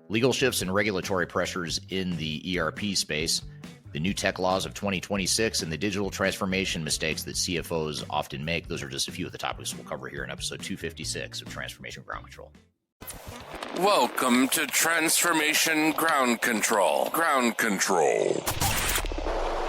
Legal shifts and regulatory pressures in the ERP space, the new tech laws of 2026, and the digital transformation mistakes that CFOs often make. Those are just a few of the topics we'll cover here in episode 256 of Transformation Ground Control. Welcome to Transformation Ground Control. Ground Control.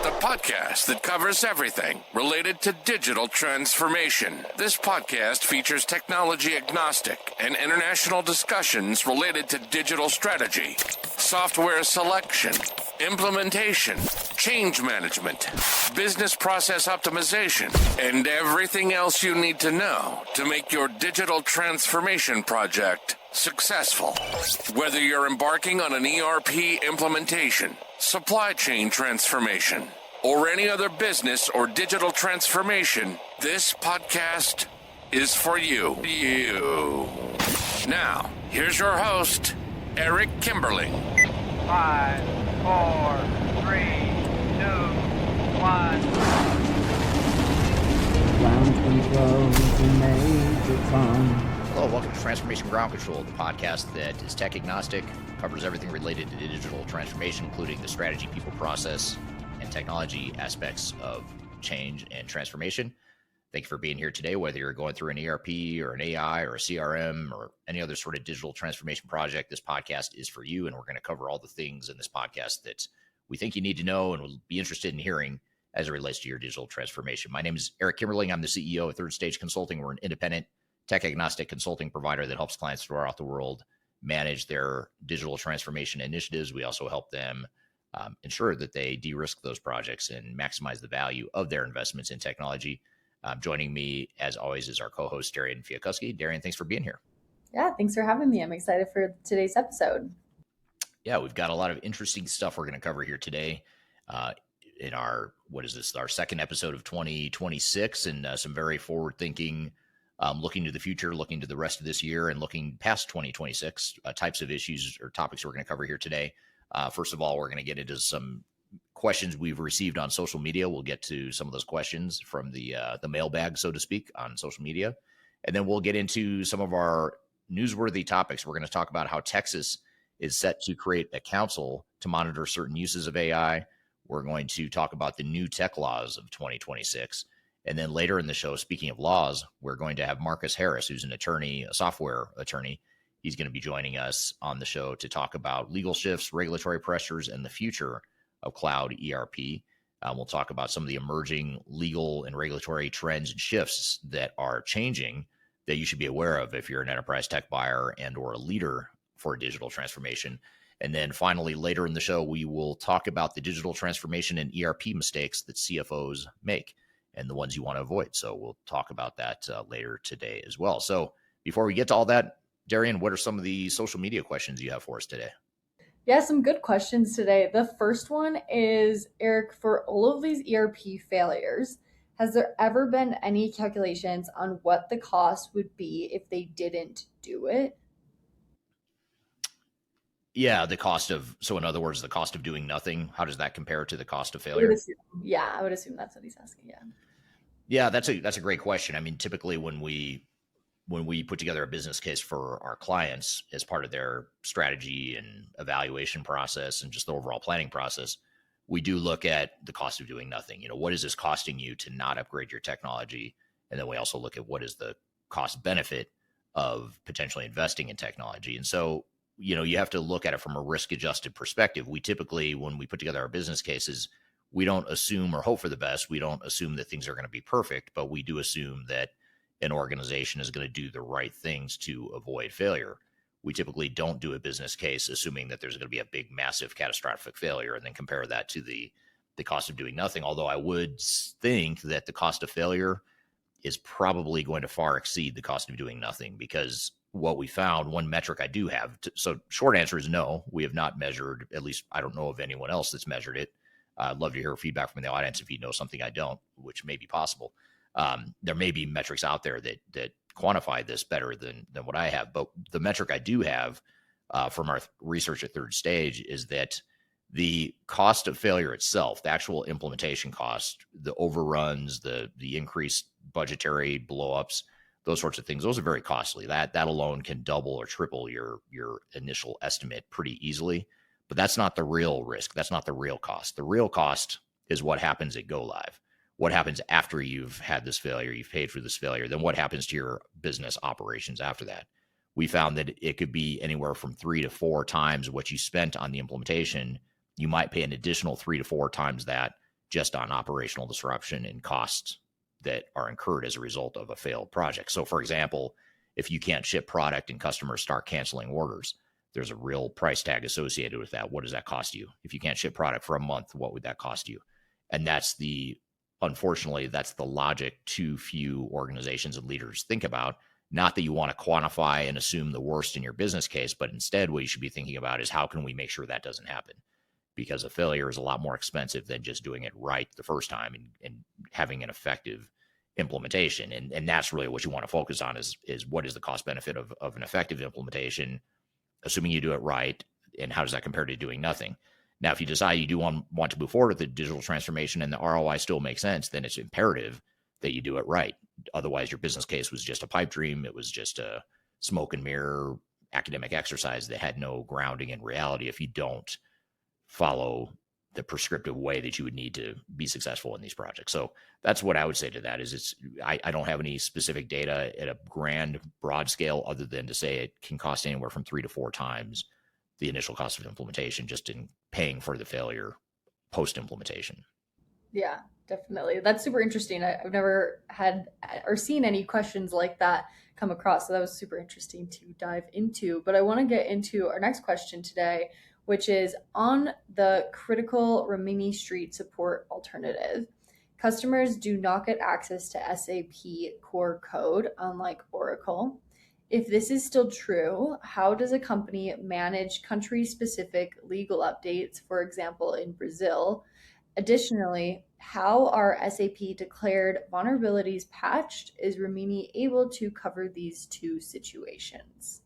The podcast that covers everything related to digital transformation. This podcast features technology agnostic and international discussions related to digital strategy, software selection, implementation, change management, business process optimization, and everything else you need to know to make your digital transformation project successful. Whether you're embarking on an ERP implementation, supply chain transformation, or any other business or digital transformation, this podcast is for you. Now, here's your host, Eric Kimberling. 5, 4, 3, 2, 1. Ground control to Major Tom. Hello, welcome to Transformation Ground Control, the podcast that is tech agnostic, covers everything related to digital transformation, including the strategy, people, process, and technology aspects of change and transformation. Thank you for being here today, whether you're going through an ERP or an AI or a CRM or any other sort of digital transformation project. This podcast is for you, and we're going to cover all the things in this podcast that we think you need to know and will be interested in hearing as it relates to your digital transformation. My name is Eric Kimberling. I'm the CEO of Third Stage Consulting. We're an independent tech agnostic consulting provider that helps clients throughout the world manage their digital transformation initiatives. We also help them ensure that they de-risk those projects and maximize the value of their investments in technology. Joining me, as always, is our co-host, Darian Chwialkowski. Darian, thanks for being here. Yeah, thanks for having me. I'm excited for today's episode. Yeah, we've got a lot of interesting stuff we're going to cover here today in our second episode of 2026, and some very forward-thinking, looking to the future, looking to the rest of this year, and looking past 2026 types of issues or topics we're going to cover here today. First of all, we're going to get into some questions we've received on social media. We'll get to some of those questions from the mailbag, so to speak, on social media. And then we'll get into some of our newsworthy topics. We're going to talk about how Texas is set to create a council to monitor certain uses of AI. We're going to talk about the new tech laws of 2026. And then later in the show, speaking of laws, we're going to have Marcus Harris, who's an attorney, a software attorney. He's going to be joining us on the show to talk about legal shifts, regulatory pressures, and the future of cloud ERP. We'll talk about some of the emerging legal and regulatory trends and shifts that are changing that you should be aware of if you're an enterprise tech buyer and or a leader for digital transformation. And then finally, later in the show, we will talk about the digital transformation and ERP mistakes that CFOs make and the ones you want to avoid. So we'll talk about that later today as well. So before we get to all that, Darian, what are some of the social media questions you have for us today? Yeah, some good questions today. The first one is, Eric, for all of these ERP failures, has there ever been any calculations on what the cost would be if they didn't do it? Yeah, so in other words, the cost of doing nothing, how does that compare to the cost of I failure? would assume that's what he's asking. Yeah, that's a great question. I mean, typically when we put together a business case for our clients as part of their strategy and evaluation process and just the overall planning process, we do look at the cost of doing nothing. You know, what is this costing you to not upgrade your technology? And then we also look at what is the cost benefit of potentially investing in technology. And so, you know, you have to look at it from a risk adjusted perspective. We typically, when we put together our business cases, we don't assume or hope for the best. We don't assume that things are going to be perfect, but we do assume that an organization is going to do the right things to avoid failure. We typically don't do a business case assuming that there's going to be a big, massive, catastrophic failure and then compare that to the cost of doing nothing. Although I would think that the cost of failure is probably going to far exceed the cost of doing nothing, because what we found, one metric I do have, so short answer is no, we have not measured, at least I don't know of anyone else that's measured it. I'd love to hear feedback from the audience if you know something I don't, which may be possible. There may be metrics out there that quantify this better than what I have. But the metric I do have from our research at Third Stage is that the cost of failure itself, the actual implementation cost, the overruns, the increased budgetary blowups, those sorts of things. Those are very costly. That alone can double or triple your initial estimate pretty easily. But that's not the real risk. That's not the real cost. The real cost is what happens at go live. What happens after you've had this failure, you've paid for this failure, then what happens to your business operations after that? We found that it could be anywhere from 3 to 4 times what you spent on the implementation. You might pay an additional 3 to 4 times that just on operational disruption and costs that are incurred as a result of a failed project. So, for example, if you can't ship product and customers start canceling orders, there's a real price tag associated with that. What does that cost you? If you can't ship product for a month, what would that cost you? And unfortunately, that's the logic too few organizations and leaders think about. Not that you want to quantify and assume the worst in your business case, but instead what you should be thinking about is how can we make sure that doesn't happen? Because a failure is a lot more expensive than just doing it right the first time and having an effective implementation. And that's really what you want to focus on is what is the cost benefit of an effective implementation, assuming you do it right, and how does that compare to doing nothing? Now, if you decide you do want to move forward with the digital transformation and the ROI still makes sense, then it's imperative that you do it right. Otherwise, your business case was just a pipe dream. It was just a smoke and mirror academic exercise that had no grounding in reality if you don't follow the prescriptive way that you would need to be successful in these projects. So that's what I would say to that is I don't have any specific data at a grand broad scale other than to say it can cost anywhere from 3 to 4 times the initial cost of implementation just in paying for the failure post implementation. Yeah, definitely. That's super interesting. I've never had or seen any questions like that come across. So that was super interesting to dive into. But I want to get into our next question today, which is on the critical Rimini Street support alternative. Customers do not get access to SAP core code, unlike Oracle. If this is still true, how does a company manage country-specific legal updates, for example, in Brazil? Additionally, how are SAP declared vulnerabilities patched? Is Rimini able to cover these two situations?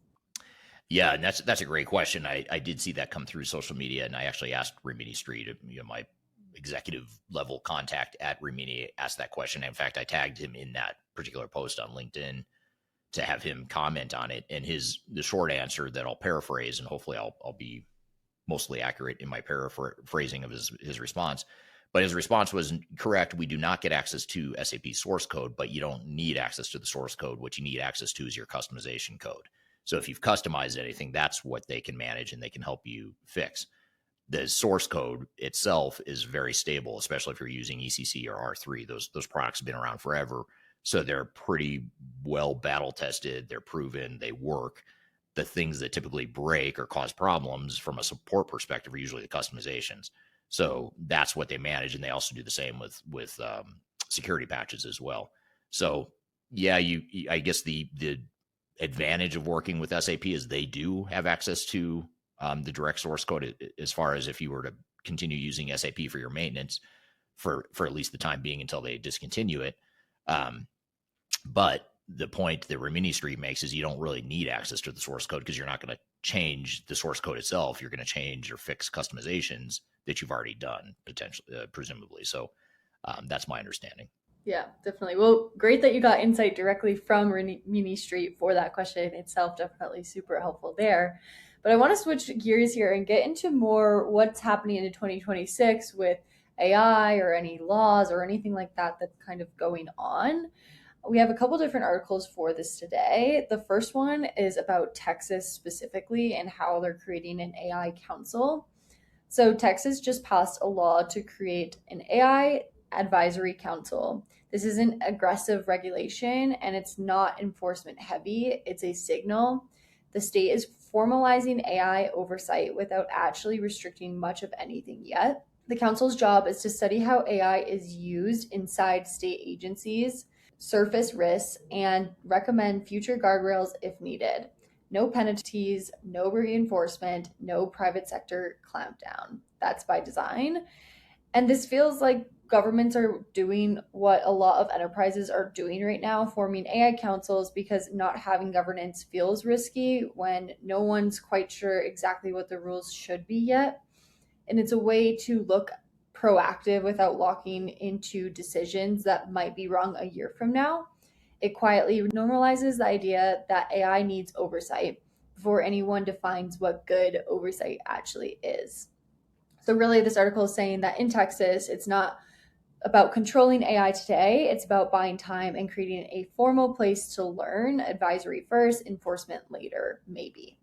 Yeah, and that's a great question. I did see that come through social media, and I actually asked Rimini Street, my executive level contact at Rimini asked that question. In fact, I tagged him in that particular post on LinkedIn to have him comment on it. And the short answer that I'll paraphrase, and hopefully I'll be mostly accurate in my paraphrasing of his response. But his response was correct. We do not get access to SAP source code, but you don't need access to the source code. What you need access to is your customization code. So if you've customized anything, that's what they can manage and they can help you fix. The source code itself is very stable, especially if you're using ECC or R3. Those products have been around forever. So they're pretty well battle tested. They're proven. They work. The things that typically break or cause problems from a support perspective are usually the customizations. So that's what they manage, and they also do the same with security patches as well. So yeah, I guess the advantage of working with SAP is they do have access to the direct source code as far as if you were to continue using SAP for your maintenance for at least the time being until they discontinue it. But the point that Rimini Street makes is you don't really need access to the source code because you're not going to change the source code itself. You're going to change or fix customizations that you've already done, potentially, presumably. So that's my understanding. Yeah, definitely. Well, great that you got insight directly from Rimini Street for that question itself. Definitely super helpful there. But I want to switch gears here and get into more what's happening in 2026 with AI or any laws or anything like that that's kind of going on. We have a couple different articles for this today. The first one is about Texas specifically and how they're creating an AI council. So Texas just passed a law to create an AI advisory council. This is an aggressive regulation and it's not enforcement heavy. It's a signal. The state is formalizing AI oversight without actually restricting much of anything yet. The council's job is to study how AI is used inside state agencies, surface risks, and recommend future guardrails if needed. No penalties, no reinforcement, no private sector clampdown. That's by design. And this feels like governments are doing what a lot of enterprises are doing right now, forming AI councils, because not having governance feels risky when no one's quite sure exactly what the rules should be yet. And it's a way to look proactive without locking into decisions that might be wrong a year from now. It quietly normalizes the idea that AI needs oversight before anyone defines what good oversight actually is. So, really, this article is saying that in Texas, it's not about controlling AI today, it's about buying time and creating a formal place to learn, advisory first, enforcement later, maybe.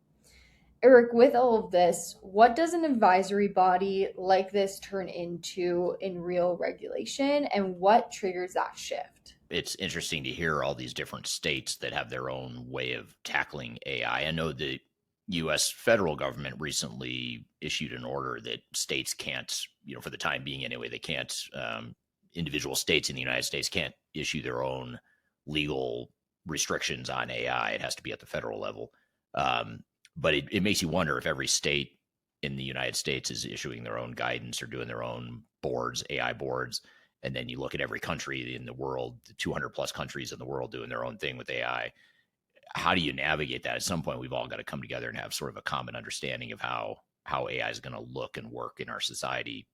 Eric, with all of this, what does an advisory body like this turn into in real regulation, and what triggers that shift? It's interesting to hear all these different states that have their own way of tackling AI. I know the US federal government recently issued an order that states can't, for the time being anyway, they can't, individual states in the United States can't issue their own legal restrictions on AI. It has to be at the federal level. But it makes you wonder if every state in the United States is issuing their own guidance or doing their own boards, AI boards. And then you look at every country in the world, the 200 plus countries in the world doing their own thing with AI. How do you navigate that? At some point, we've all got to come together and have sort of a common understanding of how AI is going to look and work in our society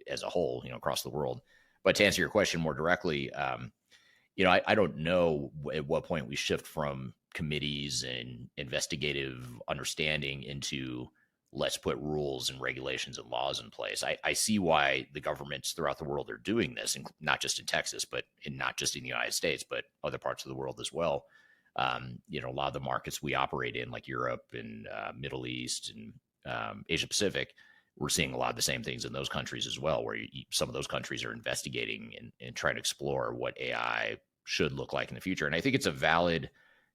as a whole, across the world. But to answer your question more directly, I don't know at what point we shift from committees and investigative understanding into let's put rules and regulations and laws in place. I see why the governments throughout the world are doing this, and not just in Texas, but not just in the United States, but other parts of the world as well. A lot of the markets we operate in, like Europe and Middle East and Asia Pacific, we're seeing a lot of the same things in those countries as well, where some of those countries are investigating and trying to explore what AI should look like in the future. And I think it's a valid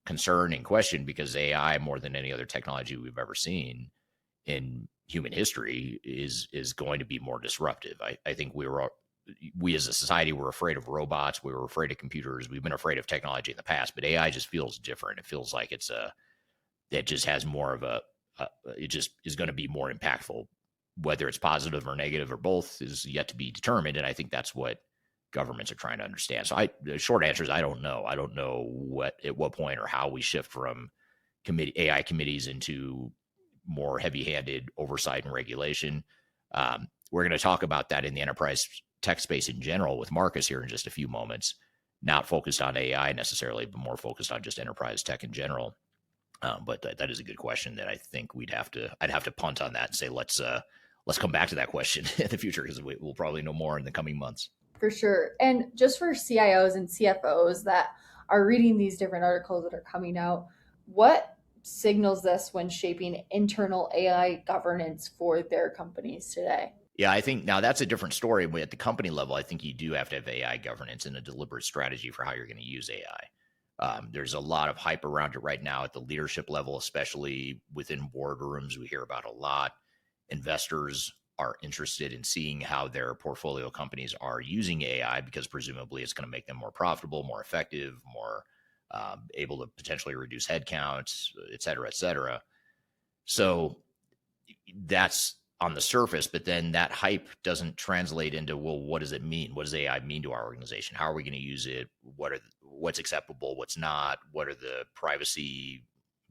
concern and question, because AI, more than any other technology we've ever seen in human history, is going to be more disruptive. I think we as a society were afraid of robots. We were afraid of computers. We've been afraid of technology in the past, but AI just feels different. It feels like it just has more of it just is going to be more impactful. Whether it's positive or negative or both is yet to be determined. And I think that's what governments are trying to understand. So the short answer is I don't know. I don't know at what point or how we shift from AI committees into more heavy-handed oversight and regulation. We're going to talk about that in the enterprise tech space in general with Marcus here in just a few moments, not focused on AI necessarily, but more focused on just enterprise tech in general. But that is a good question that I think I'd have to punt on that and say, let's come back to that question in the future, because we'll probably know more in the coming months. For sure. And just for CIOs and CFOs that are reading these different articles that are coming out, what signals this when shaping internal AI governance for their companies today? Yeah, I think now that's a different story. But at the company level, I think you do have to have AI governance and a deliberate strategy for how you're going to use AI. There's a lot of hype around it right now at the leadership level, especially within boardrooms. We hear about a lot. Investors are interested in seeing how their portfolio companies are using AI, because presumably it's going to make them more profitable, more effective, more able to potentially reduce headcounts, et cetera, et cetera. So that's on the surface, but then that hype doesn't translate into, well, what does it mean? What does AI mean to our organization? How are we going to use it? What's acceptable? What's not? What are the privacy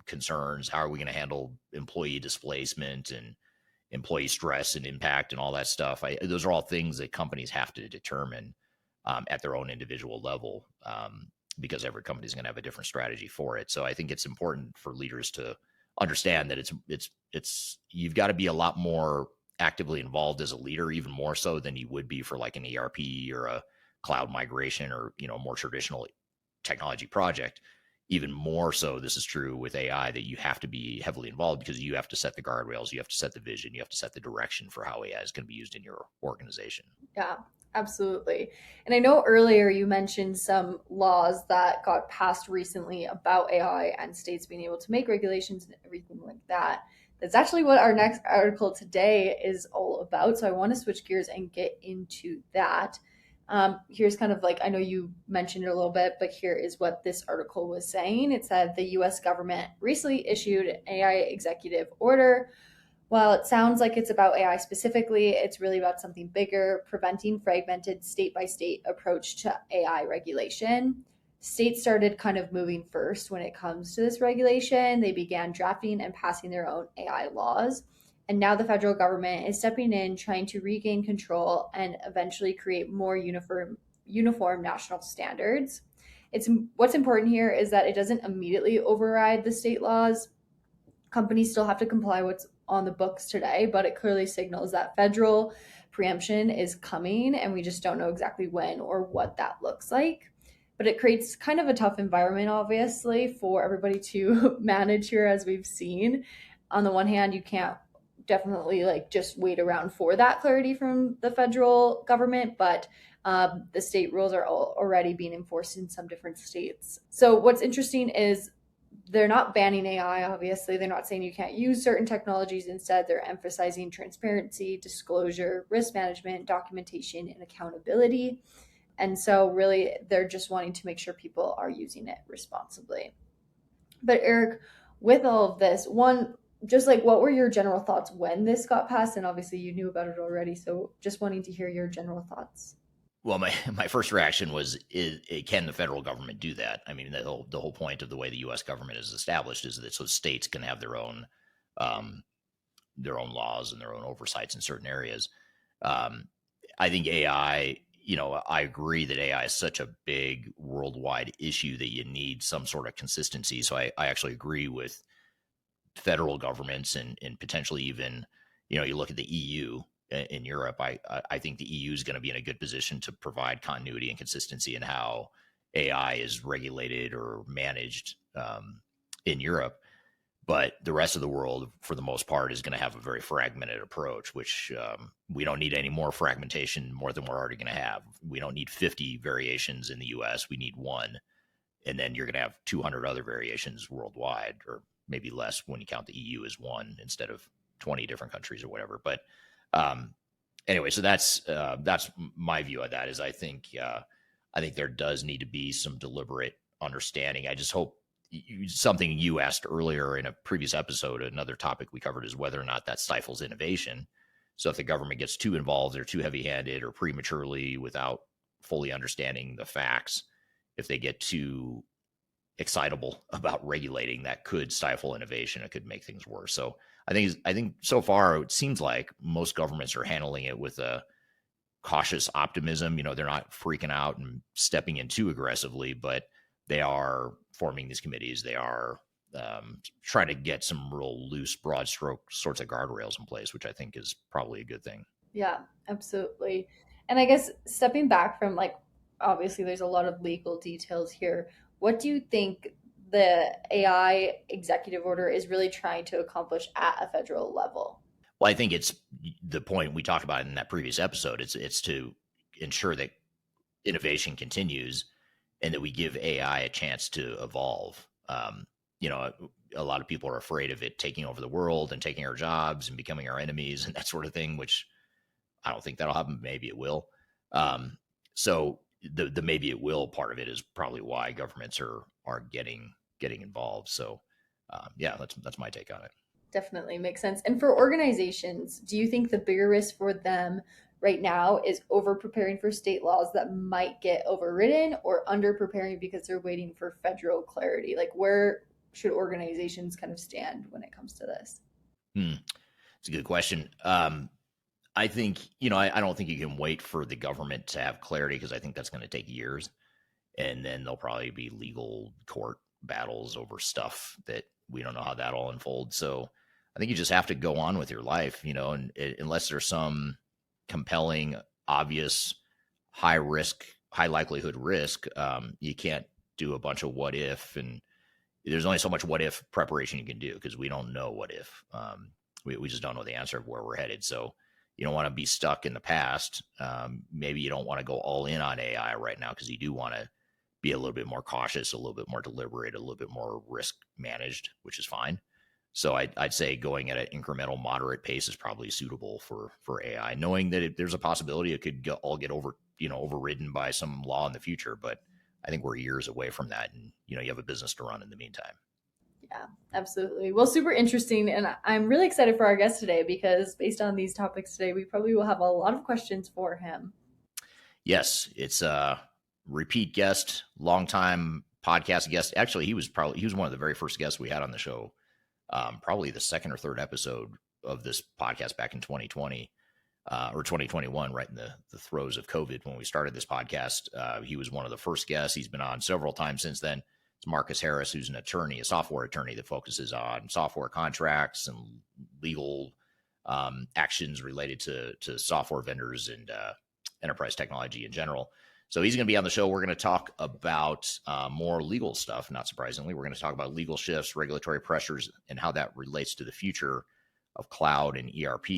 concerns? How are we going to handle employee displacement and employee stress and impact and all that stuff? Those are all things that companies have to determine at their own individual level, because every company is going to have a different strategy for it. So I think it's important for leaders to understand that it's you've got to be a lot more actively involved as a leader, even more so than you would be for like an ERP or a cloud migration or a more traditional technology project. Even more so, this is true with AI, that you have to be heavily involved, because you have to set the guardrails, you have to set the vision, you have to set the direction for how AI is going to be used in your organization. Yeah, absolutely. And I know earlier you mentioned some laws that got passed recently about AI and states being able to make regulations and everything like that. That's actually what our next article today is all about. So I want to switch gears and get into that. Here's kind of like, I know you mentioned it a little bit, but here is what this article was saying. It said the US government recently issued an AI executive order. While it sounds like it's about AI specifically, it's really about something bigger, preventing fragmented state-by-state approach to AI regulation. States started kind of moving first when it comes to this regulation. They began drafting and passing their own AI laws. And now the federal government is stepping in, trying to regain control and eventually create more uniform national standards. It's what's important here is that it doesn't immediately override the state laws. Companies still have to comply what's on the books today, but it clearly signals that federal preemption is coming, and we just don't know exactly when or what that looks like. But it creates kind of a tough environment, obviously, for everybody to manage here, as we've seen. On the one hand, you can't definitely like just wait around for that clarity from the federal government, but the state rules are already being enforced in some different states. So what's interesting is they're not banning AI, obviously. They're not saying you can't use certain technologies. Instead, they're emphasizing transparency, disclosure, risk management, documentation, and accountability. And so, really, they're just wanting to make sure people are using it responsibly. But, Eric, with all of this, one, just like what were your general thoughts when this got passed? And obviously, you knew about it already. So, just wanting to hear your general thoughts. Well, my first reaction was, can the federal government do that? I mean, the whole point of the way the U.S. government is established is that so states can have um, their own laws and their own oversights in certain areas. I think AI, I agree that AI is such a big worldwide issue that you need some sort of consistency. So I actually agree with federal governments and potentially even, you look at the EU in Europe. I think the EU is going to be in a good position to provide continuity and consistency in how AI is regulated or managed in Europe. But the rest of the world, for the most part, is going to have a very fragmented approach, which we don't need any more fragmentation more than we're already going to have. We don't need 50 variations in the US. We need one. And then you're going to have 200 other variations worldwide, or maybe less when you count the EU as one instead of 20 different countries or whatever. But anyway, so that's my view of that. Is I think there does need to be some deliberate understanding. I just hope something you asked earlier in a previous episode, another topic we covered, is whether or not that stifles innovation. So if the government gets too involved or too heavy-handed or prematurely without fully understanding the facts, if they get too excitable about regulating, that could stifle innovation. It could make things worse. So I think so far it seems like most governments are handling it with a cautious optimism. They're not freaking out and stepping in too aggressively, but they are forming these committees. They are trying to get some real loose, broad stroke sorts of guardrails in place, which I think is probably a good thing. Yeah, absolutely. And I guess stepping back from like, obviously, there's a lot of legal details here. What do you think the AI executive order is really trying to accomplish at a federal level? Well, I think it's the point we talked about in that previous episode. It's to ensure that innovation continues and that we give AI a chance to evolve. A lot of people are afraid of it taking over the world and taking our jobs and becoming our enemies and that sort of thing, which I don't think that'll happen. Maybe it will. So the maybe it will part of it is probably why governments are getting involved. So yeah, that's my take on it. Definitely makes sense. And for organizations, do you think the bigger risk for them right now is over preparing for state laws that might get overridden, or under preparing because they're waiting for federal clarity? Like, where should organizations kind of stand when it comes to this? It's a good question. I think, I don't think you can wait for the government to have clarity, because I think that's going to take years. And then there'll probably be legal court battles over stuff that we don't know how that all unfolds. So I think you just have to go on with your life, and unless there's some compelling, obvious, high risk, high likelihood risk, you can't do a bunch of what if. And there's only so much what if preparation you can do, because we don't know what if. We just don't know the answer of where we're headed. So you don't want to be stuck in the past. Maybe you don't want to go all in on AI right now, because you do want to be a little bit more cautious, a little bit more deliberate, a little bit more risk managed, which is fine. So I'd say going at an incremental, moderate pace is probably suitable for AI, knowing that there's a possibility it could all get overridden by some law in the future. But I think we're years away from that, and you have a business to run in the meantime. Yeah, absolutely. Well, super interesting. And I'm really excited for our guest today, because based on these topics today, we probably will have a lot of questions for him. Yes, it's a repeat guest, longtime podcast guest. Actually, he was one of the very first guests we had on the show. Probably the second or third episode of this podcast back in 2020. or 2021, right in the throes of COVID when we started this podcast. He was one of the first guests. He's been on several times since then. It's Marcus Harris, who's an attorney, a software attorney that focuses on software contracts and legal actions related to software vendors and enterprise technology in general. So he's going to be on the show. We're going to talk about more legal stuff, not surprisingly. We're going to talk about legal shifts, regulatory pressures, and how that relates to the future of cloud and ERP.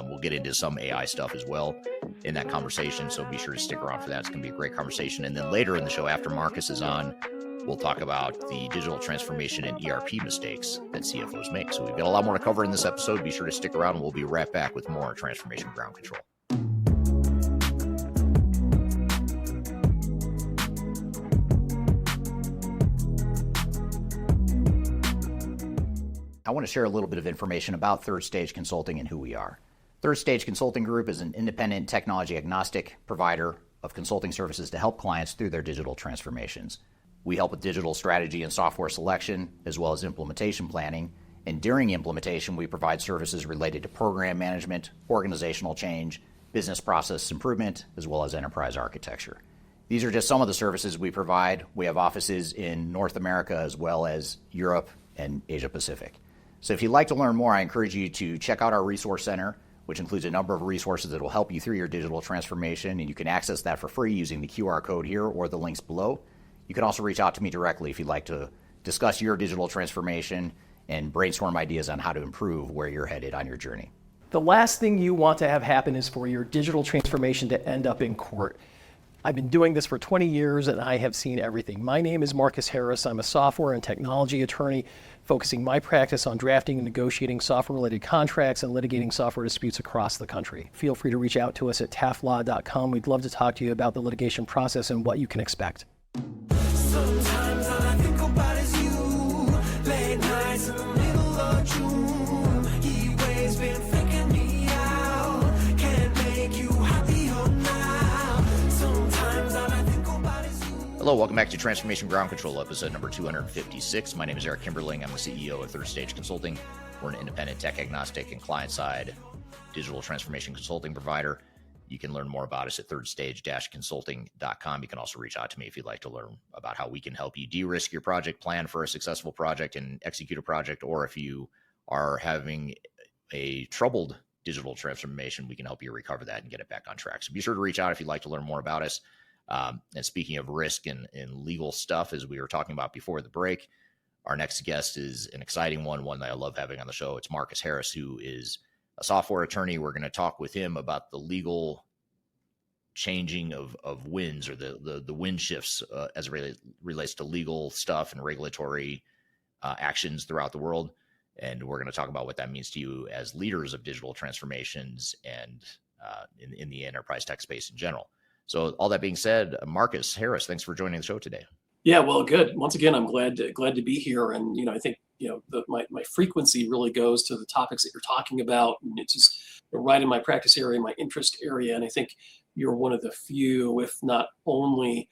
We'll get into some AI stuff as well in that conversation, so be sure to stick around for that. It's going to be a great conversation. And then later in the show, after Marcus is on, we'll talk about the digital transformation and ERP mistakes that CFOs make. So we've got a lot more to cover in this episode. Be sure to stick around, and we'll be right back with more Transformation Ground Control. I want to share a little bit of information about Third Stage Consulting and who we are. Third Stage Consulting Group is an independent, technology agnostic provider of consulting services to help clients through their digital transformations. We help with digital strategy and software selection, as well as implementation planning. And during implementation, we provide services related to program management, organizational change, business process improvement, as well as enterprise architecture. These are just some of the services we provide. We have offices in North America as well as Europe and Asia Pacific. So if you'd like to learn more, I encourage you to check out our resource center, which includes a number of resources that will help you through your digital transformation, and you can access that for free using the QR code here or the links below. You can also reach out to me directly if you'd like to discuss your digital transformation and brainstorm ideas on how to improve where you're headed on your journey. The last thing you want to have happen is for your digital transformation to end up in court. I've been doing this for 20 years and I have seen everything. My name is Marcus Harris. I'm a software and technology attorney focusing my practice on drafting and negotiating software-related contracts and litigating software disputes across the country. Feel free to reach out to us at taftlaw.com. We'd love to talk to you about the litigation process and what you can expect. Sometimes all I think about is you. Late nights in the middle of June. He waves been freaking me out. Can't make you happier now. Sometimes all I think about is you. Hello, welcome back to Transformation Ground Control, episode number 256. My name is Eric Kimberling. I'm the CEO of Third Stage Consulting. We're an independent, tech agnostic, and client-side digital transformation consulting provider. You can learn more about us at thirdstage-consulting.com. You can also reach out to me if you'd like to learn about how we can help you de-risk your project, plan for a successful project, and execute a project. Or if you are having a troubled digital transformation, we can help you recover that and get it back on track. So be sure to reach out if you'd like to learn more about us. And speaking of risk and legal stuff, as we were talking about before the break, our next guest is an exciting one that I love having on the show. It's Marcus Harris, who is a software attorney. We're going to talk with him about the legal changing of winds, or the wind shifts as it relates to legal stuff and regulatory actions throughout the world. And we're going to talk about what that means to you as leaders of digital transformations and in the enterprise tech space in general. So all that being said, Marcus Harris, thanks for joining the show today. Yeah, well, good. Once again, I'm glad to be here. And, I think, my frequency really goes to the topics that you're talking about. And it's just right in my practice area, my interest area. And I think you're one of the few, if not only,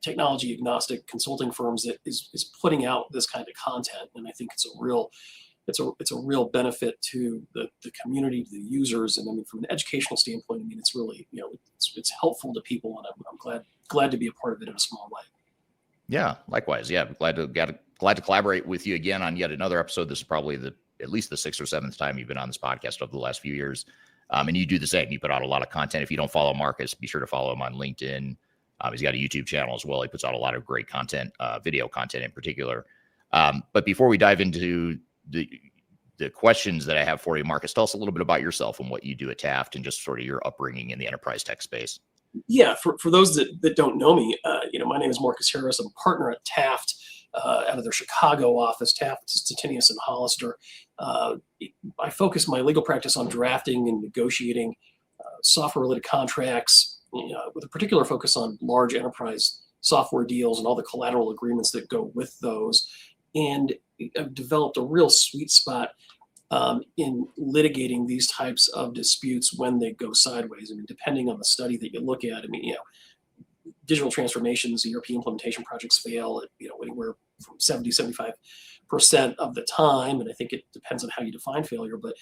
technology agnostic consulting firms that is putting out this kind of content. And I think it's a real benefit to the community, to the users. And I mean, from an educational standpoint, it's really, it's helpful to people. And I'm glad to be a part of it in a small way. Yeah, likewise. Yeah, glad to collaborate with you again on yet another episode. This is probably at least the 6th or 7th time you've been on this podcast over the last few years. And you do the same. You put out a lot of content. If you don't follow Marcus, be sure to follow him on LinkedIn. He's got a YouTube channel as well. He puts out a lot of great content, video content in particular. But before we dive into the questions that I have for you, Marcus, tell us a little bit about yourself and what you do at Taft and just sort of your upbringing in the enterprise tech space. Yeah, for those that don't know me, my name is Marcus Harris. I'm a partner at Taft out of their Chicago office, Taft, Stettinius, and Hollister. I focus my legal practice on drafting and negotiating software-related contracts, with a particular focus on large enterprise software deals and all the collateral agreements that go with those. And I've developed a real sweet spot in litigating these types of disputes when they go sideways. I mean, depending on the study that you look at, digital transformations, ERP implementation projects fail at, anywhere from 70, 75% percent of the time, and I think it depends on how you define failure, but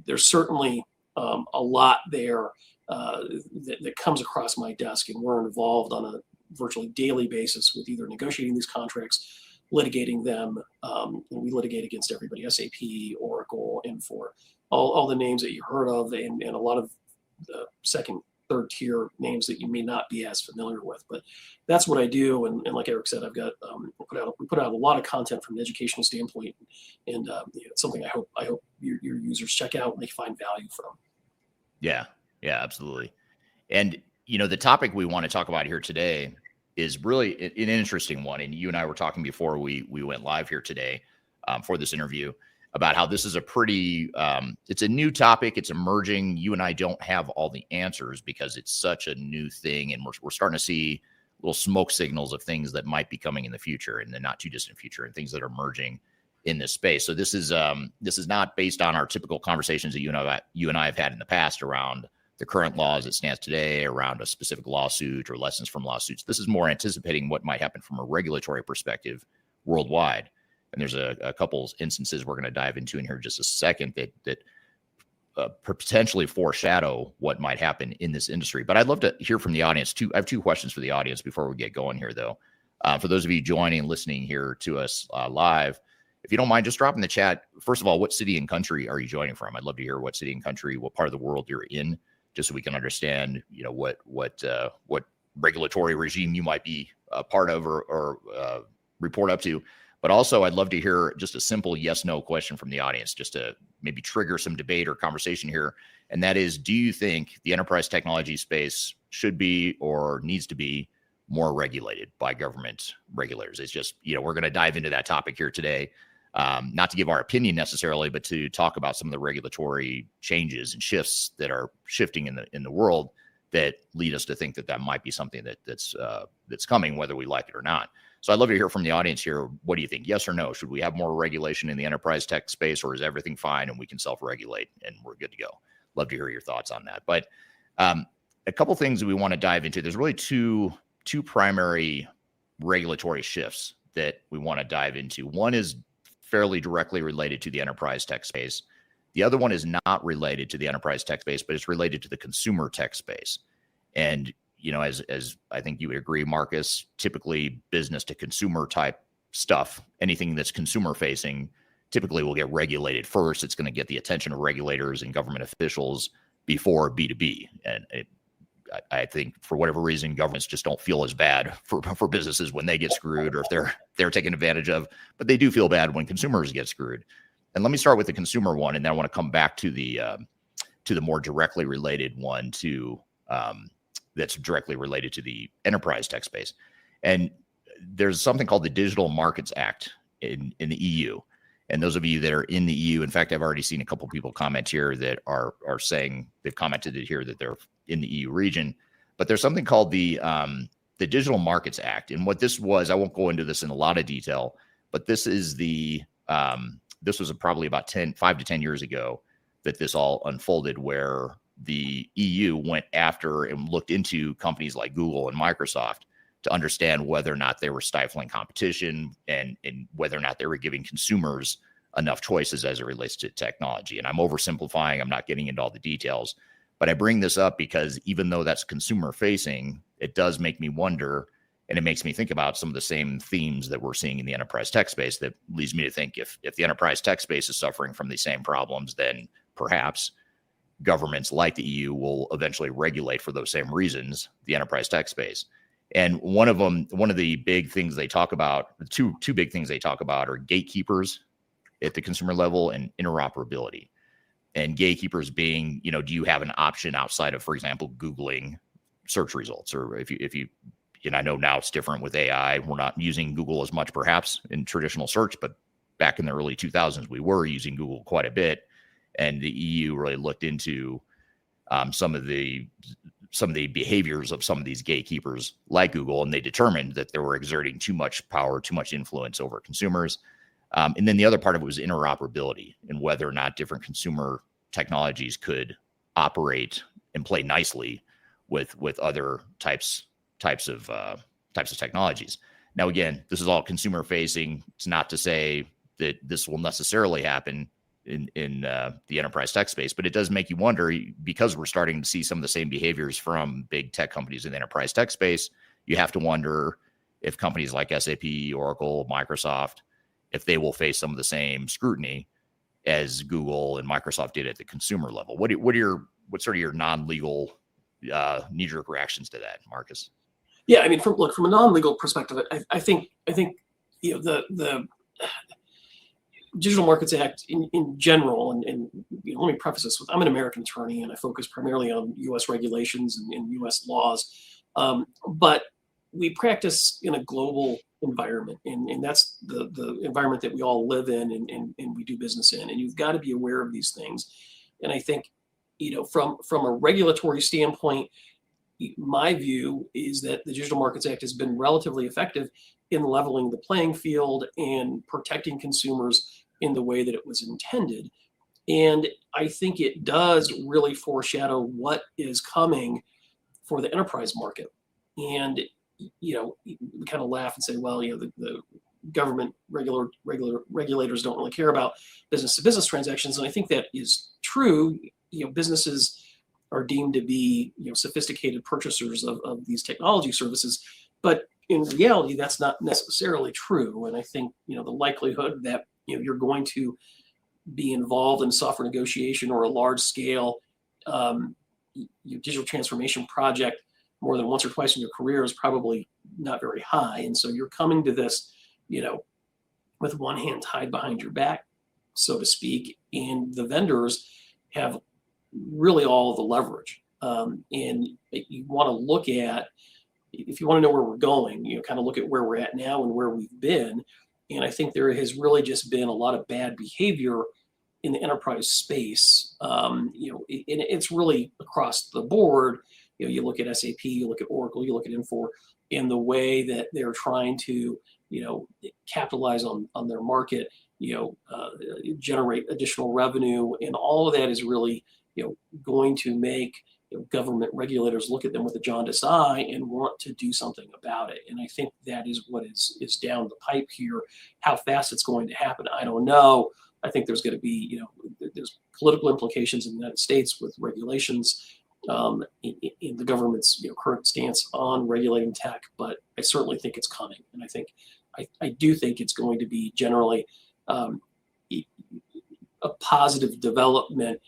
there's certainly a lot there that comes across my desk, and we're involved on a virtually daily basis with either negotiating these contracts, litigating them, and we litigate against everybody, SAP, Oracle, Infor, all the names that you heard of, and a lot of the second, third tier names that you may not be as familiar with. But that's what I do, and like Eric said, I've got we put out a lot of content from an educational standpoint, and it's something I hope your users check out and they find value from. Yeah, absolutely. And the topic we want to talk about here today is really an interesting one. And you and I were talking before we went live here today for this interview about how this is a pretty, it's a new topic. It's emerging. You and I don't have all the answers because it's such a new thing. And we're starting to see little smoke signals of things that might be coming in the future, in the not too distant future, and things that are emerging in this space. So this is not based on our typical conversations that you and I have had in the past around the current law as it stands today, around a specific lawsuit or lessons from lawsuits. This is more anticipating what might happen from a regulatory perspective worldwide. And there's a couple instances we're going to dive into in here in just a second that potentially foreshadow what might happen in this industry. But I'd love to hear from the audience too. I have two questions for the audience before we get going here, though. For those of you joining and listening here to us live, if you don't mind, just drop in the chat. First of all, what city and country are you joining from? I'd love to hear what city and country, what part of the world you're in, just so we can understand, what regulatory regime you might be a part of or report up to. But also, I'd love to hear just a simple yes/no question from the audience, just to maybe trigger some debate or conversation here. And that is, do you think the enterprise technology space should be or needs to be more regulated by government regulators? It's just, we're going to dive into that topic here today. Not to give our opinion necessarily, but to talk about some of the regulatory changes and shifts that are shifting in the world that lead us to think that might be something that's coming, whether we like it or not. So I'd love to hear from the audience here. What do you think? Yes or no? Should we have more regulation in the enterprise tech space, or is everything fine and we can self-regulate and we're good to go? Love to hear your thoughts on that. But a couple things that we want to dive into. There's really two primary regulatory shifts that we want to dive into. One is fairly directly related to the enterprise tech space. The other one is not related to the enterprise tech space, but it's related to the consumer tech space. And, as I think you would agree, Marcus, typically business to consumer type stuff, anything that's consumer facing, typically will get regulated first. It's going to get the attention of regulators and government officials before B2B. And I think for whatever reason, governments just don't feel as bad for businesses when they get screwed or if they're taken advantage of, but they do feel bad when consumers get screwed. And let me start with the consumer one, and then I want to come back to the more directly related one that's directly related to the enterprise tech space. And there's something called the Digital Markets Act in the EU. And those of you that are in the EU, in fact, I've already seen a couple people comment here that are saying they've commented it here that they're in the EU region. But there's something called the Digital Markets Act. And what this was, I won't go into this in a lot of detail, but this is this was probably about 5 to 10 years ago that this all unfolded, where the EU went after and looked into companies like Google and Microsoft to understand whether or not they were stifling competition and whether or not they were giving consumers enough choices as it relates to technology. And I'm oversimplifying. I'm not getting into all the details, but I bring this up because even though that's consumer facing, it does make me wonder, and it makes me think about some of the same themes that we're seeing in the enterprise tech space. That leads me to think if the enterprise tech space is suffering from these same problems, then perhaps governments like the EU will eventually regulate for those same reasons the enterprise tech space. And one of the big things they talk about, two big things they talk about are gatekeepers at the consumer level and interoperability. And gatekeepers being, do you have an option outside of, for example, Googling search results? Or if you, and I know now it's different with AI. We're not using Google as much perhaps in traditional search, but back in the early 2000s, we were using Google quite a bit. And the EU really looked into some of the behaviors of some of these gatekeepers like Google, and they determined that they were exerting too much power, too much influence over consumers. And then the other part of it was interoperability and whether or not different consumer technologies could operate and play nicely with other types of technologies. Now, again, this is all consumer facing. It's not to say that this will necessarily happen in the enterprise tech space, but it does make you wonder, because we're starting to see some of the same behaviors from big tech companies in the enterprise tech space. You have to wonder if companies like SAP, Oracle, Microsoft, if they will face some of the same scrutiny as Google and Microsoft did at the consumer level. What sort of your non-legal knee-jerk reactions to that, Marcus? Yeah, I mean, from a non-legal perspective, I think the Digital Markets Act in general, and let me preface this with, I'm an American attorney and I focus primarily on U.S. regulations and U.S. laws, but we practice in a global environment, and that's the environment that we all live in and we do business in, and you've got to be aware of these things. And I think, from a regulatory standpoint, my view is that the Digital Markets Act has been relatively effective in leveling the playing field and protecting consumers in the way that it was intended. And I think it does really foreshadow what is coming for the enterprise market. And, we kind of laugh and say, well, the government regulators don't really care about business to business transactions. And I think that is true. Businesses are deemed to be, sophisticated purchasers of these technology services, but in reality, that's not necessarily true. And I think, the likelihood that, you're going to be involved in software negotiation or a large scale digital transformation project more than once or twice in your career is probably not very high. And so you're coming to this, with one hand tied behind your back, so to speak, and the vendors have really all the leverage. And you want to look at, if you want to know where we're going, kind of look at where we're at now and where we've been. And I think there has really just been a lot of bad behavior in the enterprise space. And it's really across the board. You look at SAP, you look at Oracle, you look at Infor, in the way that they're trying to, capitalize on their market, generate additional revenue, and all of that is really, going to make government regulators look at them with a jaundiced eye and want to do something about it. And I think that is what is down the pipe here. How fast it's going to happen, I don't know. I think there's going to be, there's political implications in the United States with regulations, in the government's current stance on regulating tech, but I certainly think it's coming, and I do think it's going to be generally a positive development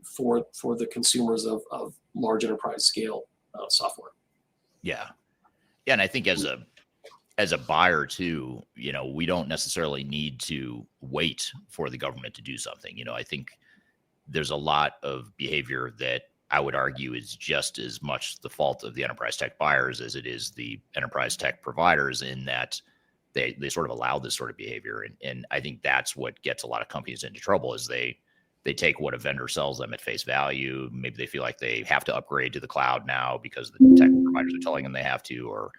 for the consumers of large enterprise scale software. Yeah, and I think as a buyer too, we don't necessarily need to wait for the government to do something. I think there's a lot of behavior that I would argue is just as much the fault of the enterprise tech buyers as it is the enterprise tech providers, in that they sort of allow this sort of behavior. And I think that's what gets a lot of companies into trouble, is they take what a vendor sells them at face value. Maybe they feel like they have to upgrade to the cloud now because the tech providers are telling them they have to, or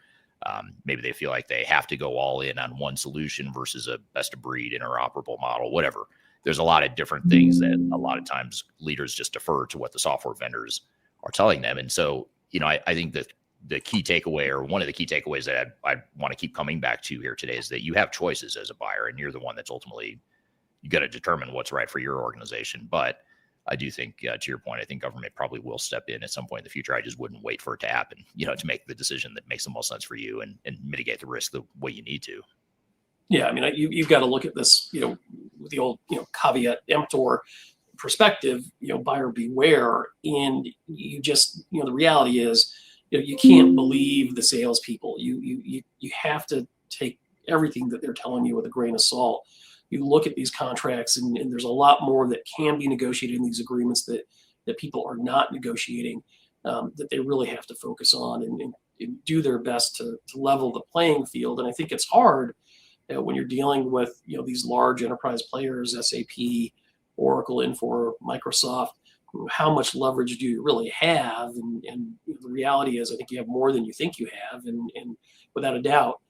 maybe they feel like they have to go all in on one solution versus a best of breed interoperable model, whatever. There's a lot of different things that a lot of times leaders just defer to what the software vendors are telling them. And so, I think that the key takeaway, or one of the key takeaways that I want to keep coming back to here today, is that you have choices as a buyer, and you're the one that's ultimately, you got to determine what's right for your organization. But I do think, to your point, I think government probably will step in at some point in the future. I just wouldn't wait for it to happen, to make the decision that makes the most sense for you and mitigate the risk the way you need to. Yeah, I mean, you've got to look at this, with the old, caveat emptor perspective, buyer beware. And you just, the reality is, you can't believe the salespeople. You have to take everything that they're telling you with a grain of salt. You look at these contracts, and there's a lot more that can be negotiated in these agreements that people are not negotiating, that they really have to focus on and do their best to level the playing field. And I think it's hard when you're dealing with these large enterprise players, SAP, Oracle, Infor, Microsoft. How much leverage do you really have? And the reality is, I think you have more than you think you have. And without a doubt,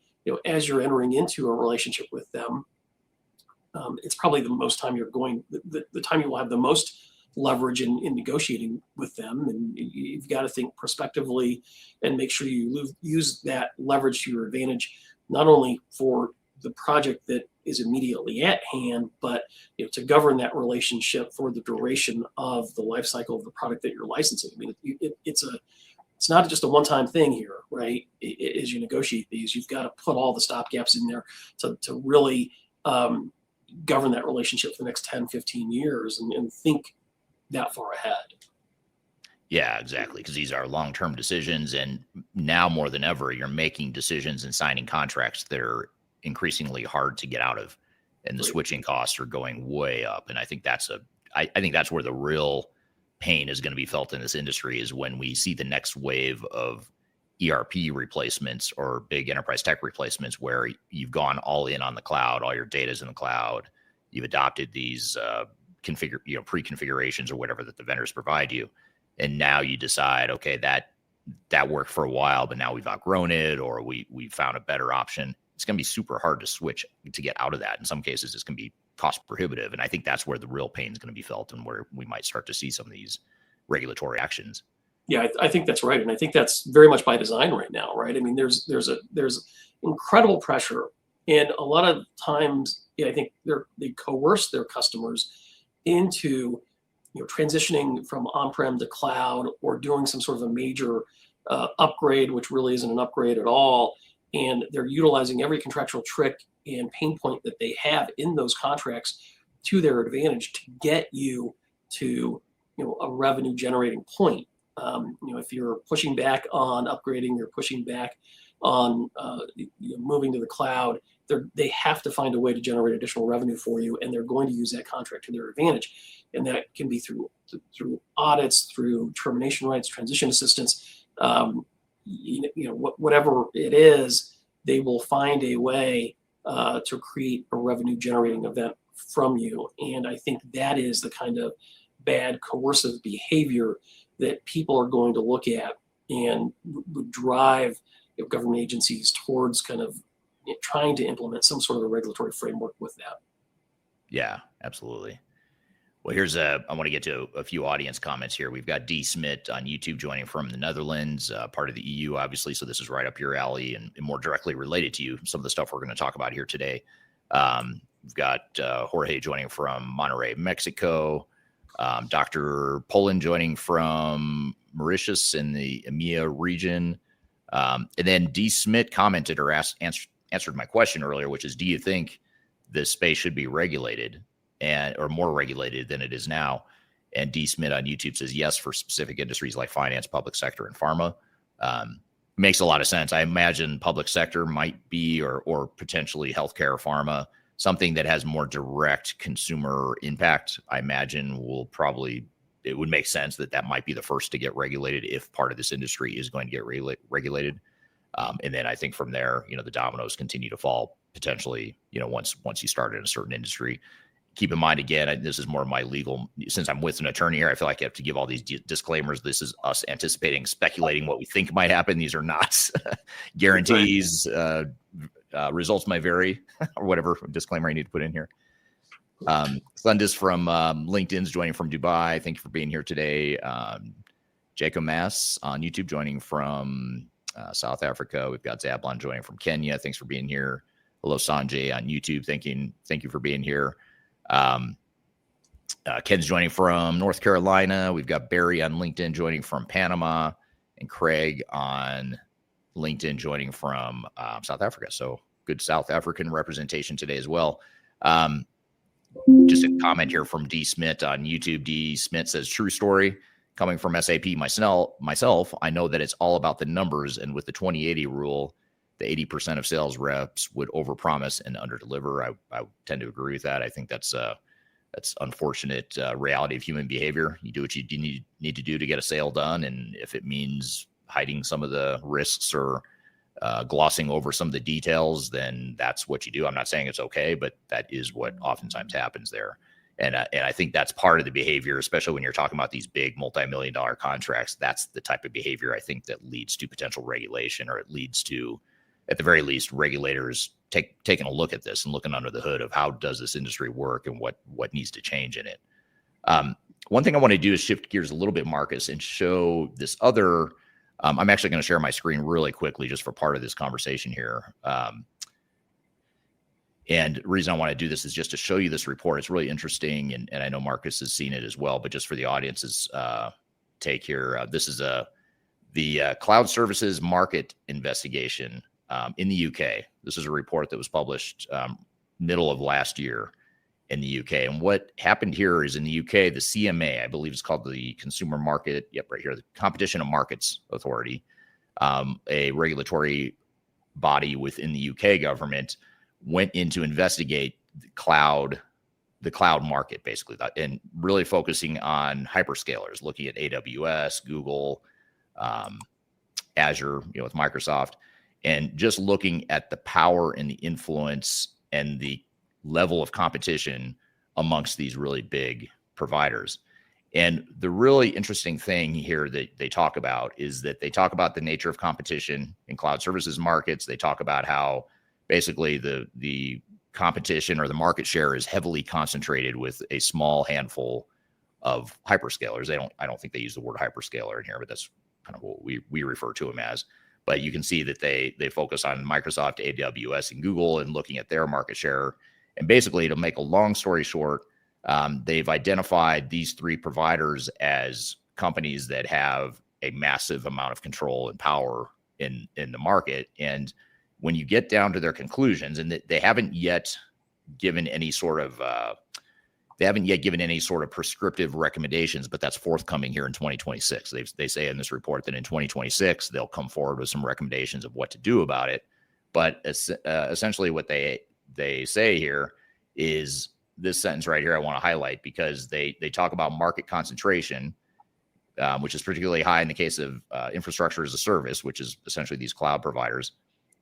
as you're entering into a relationship with them, it's probably the most time you're going, the time you will have the most leverage in negotiating with them. And you've got to think prospectively and make sure you use that leverage to your advantage, not only for the project that is immediately at hand, but to govern that relationship for the duration of the life cycle of the product that you're licensing. I mean, it's not just a one-time thing here, right? As you negotiate these, you've got to put all the stopgaps in there to really govern that relationship for the next 10, 15 years and think that far ahead. Yeah, exactly. Because these are long-term decisions. And now more than ever, you're making decisions and signing contracts that are increasingly hard to get out of. And the switching costs are going way up. And I think that's I think that's where the real pain is going to be felt in this industry, is when we see the next wave of ERP replacements or big enterprise tech replacements, where you've gone all in on the cloud, all your data's in the cloud, you've adopted these pre-configurations or whatever that the vendors provide you, and now you decide, okay, that worked for a while, but now we've outgrown it, or we found a better option. It's going to be super hard to switch to get out of that. In some cases, it's going to be cost prohibitive, and I think that's where the real pain is going to be felt, and where we might start to see some of these regulatory actions. Yeah, I think that's right, and I think that's very much by design right now, right? I mean, there's incredible pressure, and a lot of times, I think they coerce their customers into transitioning from on-prem to cloud, or doing some sort of a major upgrade, which really isn't an upgrade at all, and they're utilizing every contractual trick and pain point that they have in those contracts to their advantage to get you to a revenue generating point. If you're pushing back on upgrading, you're pushing back on moving to the cloud, they have to find a way to generate additional revenue for you, and they're going to use that contract to their advantage. And that can be through audits, through termination rights, transition assistance, whatever it is, they will find a way to create a revenue generating event from you. And I think that is the kind of bad coercive behavior that people are going to look at and would drive government agencies towards kind of trying to implement some sort of a regulatory framework with that. Yeah, absolutely. Well, I want to get to a few audience comments here. We've got D. Smith on YouTube joining from the Netherlands, part of the EU, obviously. So this is right up your alley and more directly related to you, some of the stuff we're going to talk about here today. We've got Jorge joining from Monterrey, Mexico. Dr. Poland joining from Mauritius in the EMEA region. And then D. Smith commented or answered my question earlier, which is, do you think this space should be regulated or more regulated than it is now? And D. Smith on YouTube says yes, for specific industries like finance, public sector, and pharma. Makes a lot of sense. I imagine public sector might be, or potentially healthcare or pharma, something that has more direct consumer impact. I imagine it would make sense that might be the first to get regulated if part of this industry is going to get regulated. And then I think from there, the dominoes continue to fall potentially, once you start in a certain industry. Keep in mind, again, this is more of my legal, since I'm with an attorney here, I feel like I have to give all these disclaimers. This is us anticipating, speculating what we think might happen. These are not guarantees. Results might vary, or whatever disclaimer I need to put in here. Sundis from LinkedIn's joining from Dubai. Thank you for being here today. Jacob Mass on YouTube joining from South Africa. We've got Zablon joining from Kenya. Thanks for being here. Hello, Sanjay on YouTube. Thank you for being here. Ken's joining from North Carolina. We've got Barry on LinkedIn joining from Panama, and Craig on LinkedIn joining from South Africa. So good South African representation today as well. Just a comment here from D. Smith on YouTube. D. Smith says, true story. Coming from SAP myself, I know that it's all about the numbers. And with the 20/80 rule, the 80% of sales reps would overpromise and underdeliver. I tend to agree with that. I think that's unfortunate reality of human behavior. You do what you need to do to get a sale done. And if it means hiding some of the risks or glossing over some of the details, then that's what you do. I'm not saying it's okay, but that is what oftentimes happens there. And I think that's part of the behavior, especially when you're talking about these big multi-million-dollar contracts. That's the type of behavior I think that leads to potential regulation, or it leads to, at the very least, regulators taking a look at this and looking under the hood of how does this industry work and what needs to change in it. one thing I want to do is shift gears a little bit, Marcus, and show this other. I'm actually going to share my screen really quickly just for part of this conversation here. And the reason I want to do this is just to show you this report. It's really interesting, and I know Marcus has seen it as well, but just for the audience's take here, this is the cloud services market investigation in the UK. This is a report that was published middle of last year in the UK. And what happened here is in the UK, the CMA, I believe it's called the Consumer Market, right here, the Competition and Markets Authority, a regulatory body within the UK government, went in to investigate the cloud market, basically, and really focusing on hyperscalers, looking at AWS, Google, Azure, with Microsoft, and just looking at the power and the influence and the level of competition amongst these really big providers. And the really interesting thing here that they talk about is that they talk about the nature of competition in cloud services markets. They talk about how basically the competition or the market share is heavily concentrated with a small handful of hyperscalers. I don't think they use the word hyperscaler in here, but that's kind of what we refer to them as. But you can see that they focus on Microsoft, AWS, and Google and looking at their market share. And basically, to make a long story short, they've identified these three providers as companies that have a massive amount of control and power in the market. And when you get down to their conclusions, and they haven't yet given any sort of prescriptive recommendations, but that's forthcoming here in 2026. They say in this report that in 2026 they'll come forward with some recommendations of what to do about it. But essentially, what they say here is this sentence right here I want to highlight, because they talk about market concentration, which is particularly high in the case of infrastructure as a service, which is essentially these cloud providers.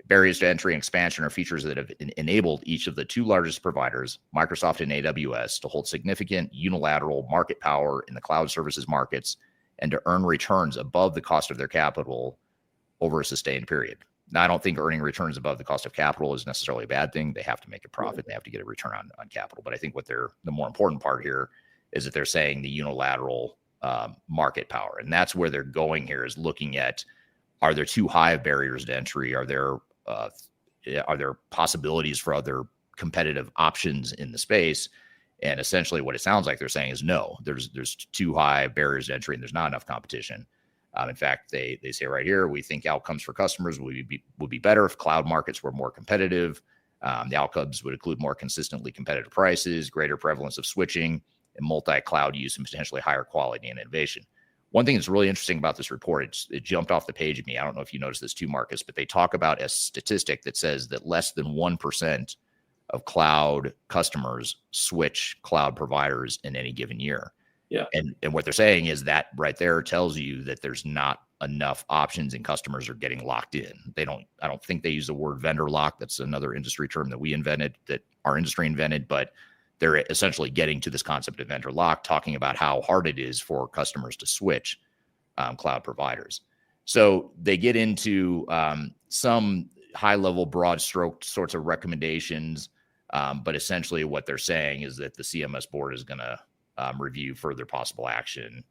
Barriers to entry and expansion are features that have enabled each of the two largest providers, Microsoft and AWS, to hold significant unilateral market power in the cloud services markets and to earn returns above the cost of their capital over a sustained period. Now, I don't think earning returns above the cost of capital is necessarily a bad thing. They have to make a profit. They have to get a return on capital. But I think the more important part here is that they're saying the unilateral market power. And that's where they're going here, is looking at, are there too high of barriers to entry? Are there possibilities for other competitive options in the space? And essentially what it sounds like they're saying is no, there's too high barriers to entry and there's not enough competition. In fact, they say right here, we think outcomes for customers would be better if cloud markets were more competitive. The outcomes would include more consistently competitive prices, greater prevalence of switching, and multi-cloud use, and potentially higher quality and innovation. One thing that's really interesting about this report, it jumped off the page at me. I don't know if you noticed this too, Marcus, but they talk about a statistic that says that less than 1% of cloud customers switch cloud providers in any given year. Yeah. And what they're saying is that right there tells you that there's not enough options and customers are getting locked in. I don't think they use the word vendor lock. That's another industry term that our industry invented, but they're essentially getting to this concept of vendor lock, talking about how hard it is for customers to switch cloud providers. So they get into some high-level, broad-stroke sorts of recommendations, but essentially what they're saying is that the CMS board is going to review further possible action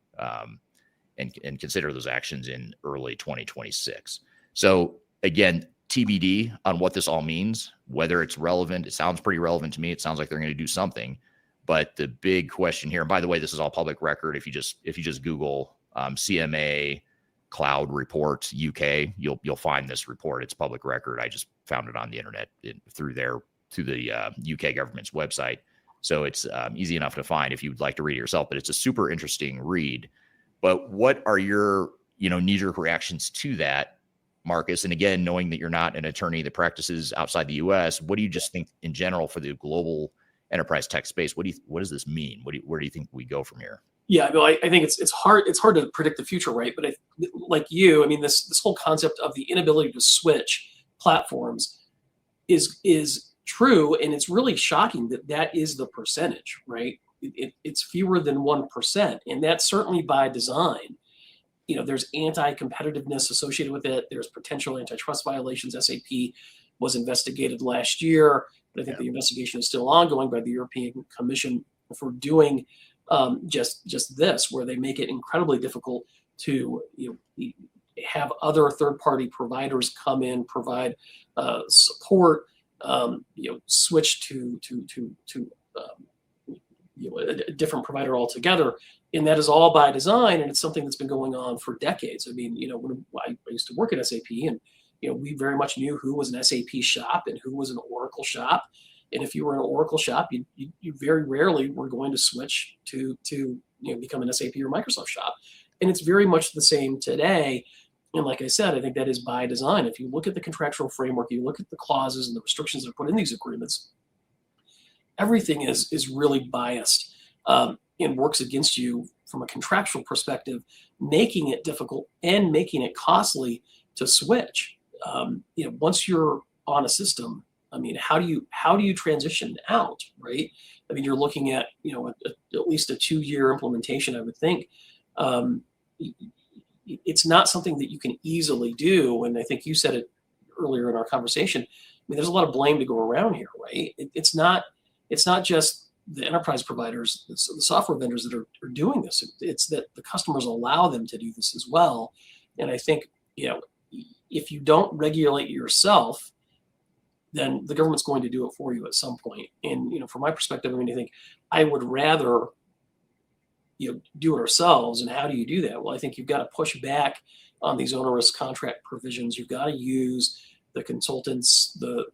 and consider those actions in early 2026. So again, TBD on what this all means, whether it's relevant. It sounds pretty relevant to me. It sounds like they're going to do something. But the big question here, and by the way, this is all public record. If you just Google CMA Cloud Report UK, you'll find this report. It's public record. I just found it on the internet through the UK government's website. So it's easy enough to find if you'd like to read it yourself. But it's a super interesting read. But what are your knee-jerk reactions to that, Marcus? And again, knowing that you're not an attorney that practices outside the U.S., what do you just think in general for the global enterprise tech space? What does this mean? Where do you think we go from here? Yeah, I think it's hard to predict the future, right? But this whole concept of the inability to switch platforms is true, and it's really shocking that is the percentage, right? It's fewer than 1%, and that's certainly by design. There's anti-competitiveness associated with it. There's potential antitrust violations. SAP was investigated last year, but I think the investigation is still ongoing by the European Commission for doing just this, where they make it incredibly difficult to have other third-party providers come in, provide support, switch to a different provider altogether. And that is all by design, and it's something that's been going on for decades. I mean, when I used to work at SAP, and we very much knew who was an SAP shop and who was an Oracle shop. And if you were an Oracle shop, you very rarely were going to switch to become an SAP or Microsoft shop. And it's very much the same today. And like I said, I think that is by design. If you look at the contractual framework, you look at the clauses and the restrictions that are put in these agreements, everything is really biased and works against you from a contractual perspective, making it difficult and making it costly to switch. Once you're on a system, I mean, how do you transition out, right? I mean, you're looking at at least a 2-year implementation, I would think. It's not something that you can easily do, and I think you said it earlier in our conversation. I mean, there's a lot of blame to go around here, right? It's not just the enterprise providers, the software vendors that are doing this. It's that the customers allow them to do this as well. And I think if you don't regulate yourself, then the government's going to do it for you at some point. And from my perspective, I mean, I think I would rather do it ourselves. And how do you do that? Well, I think you've got to push back on these onerous contract provisions. You've got to use the consultants, the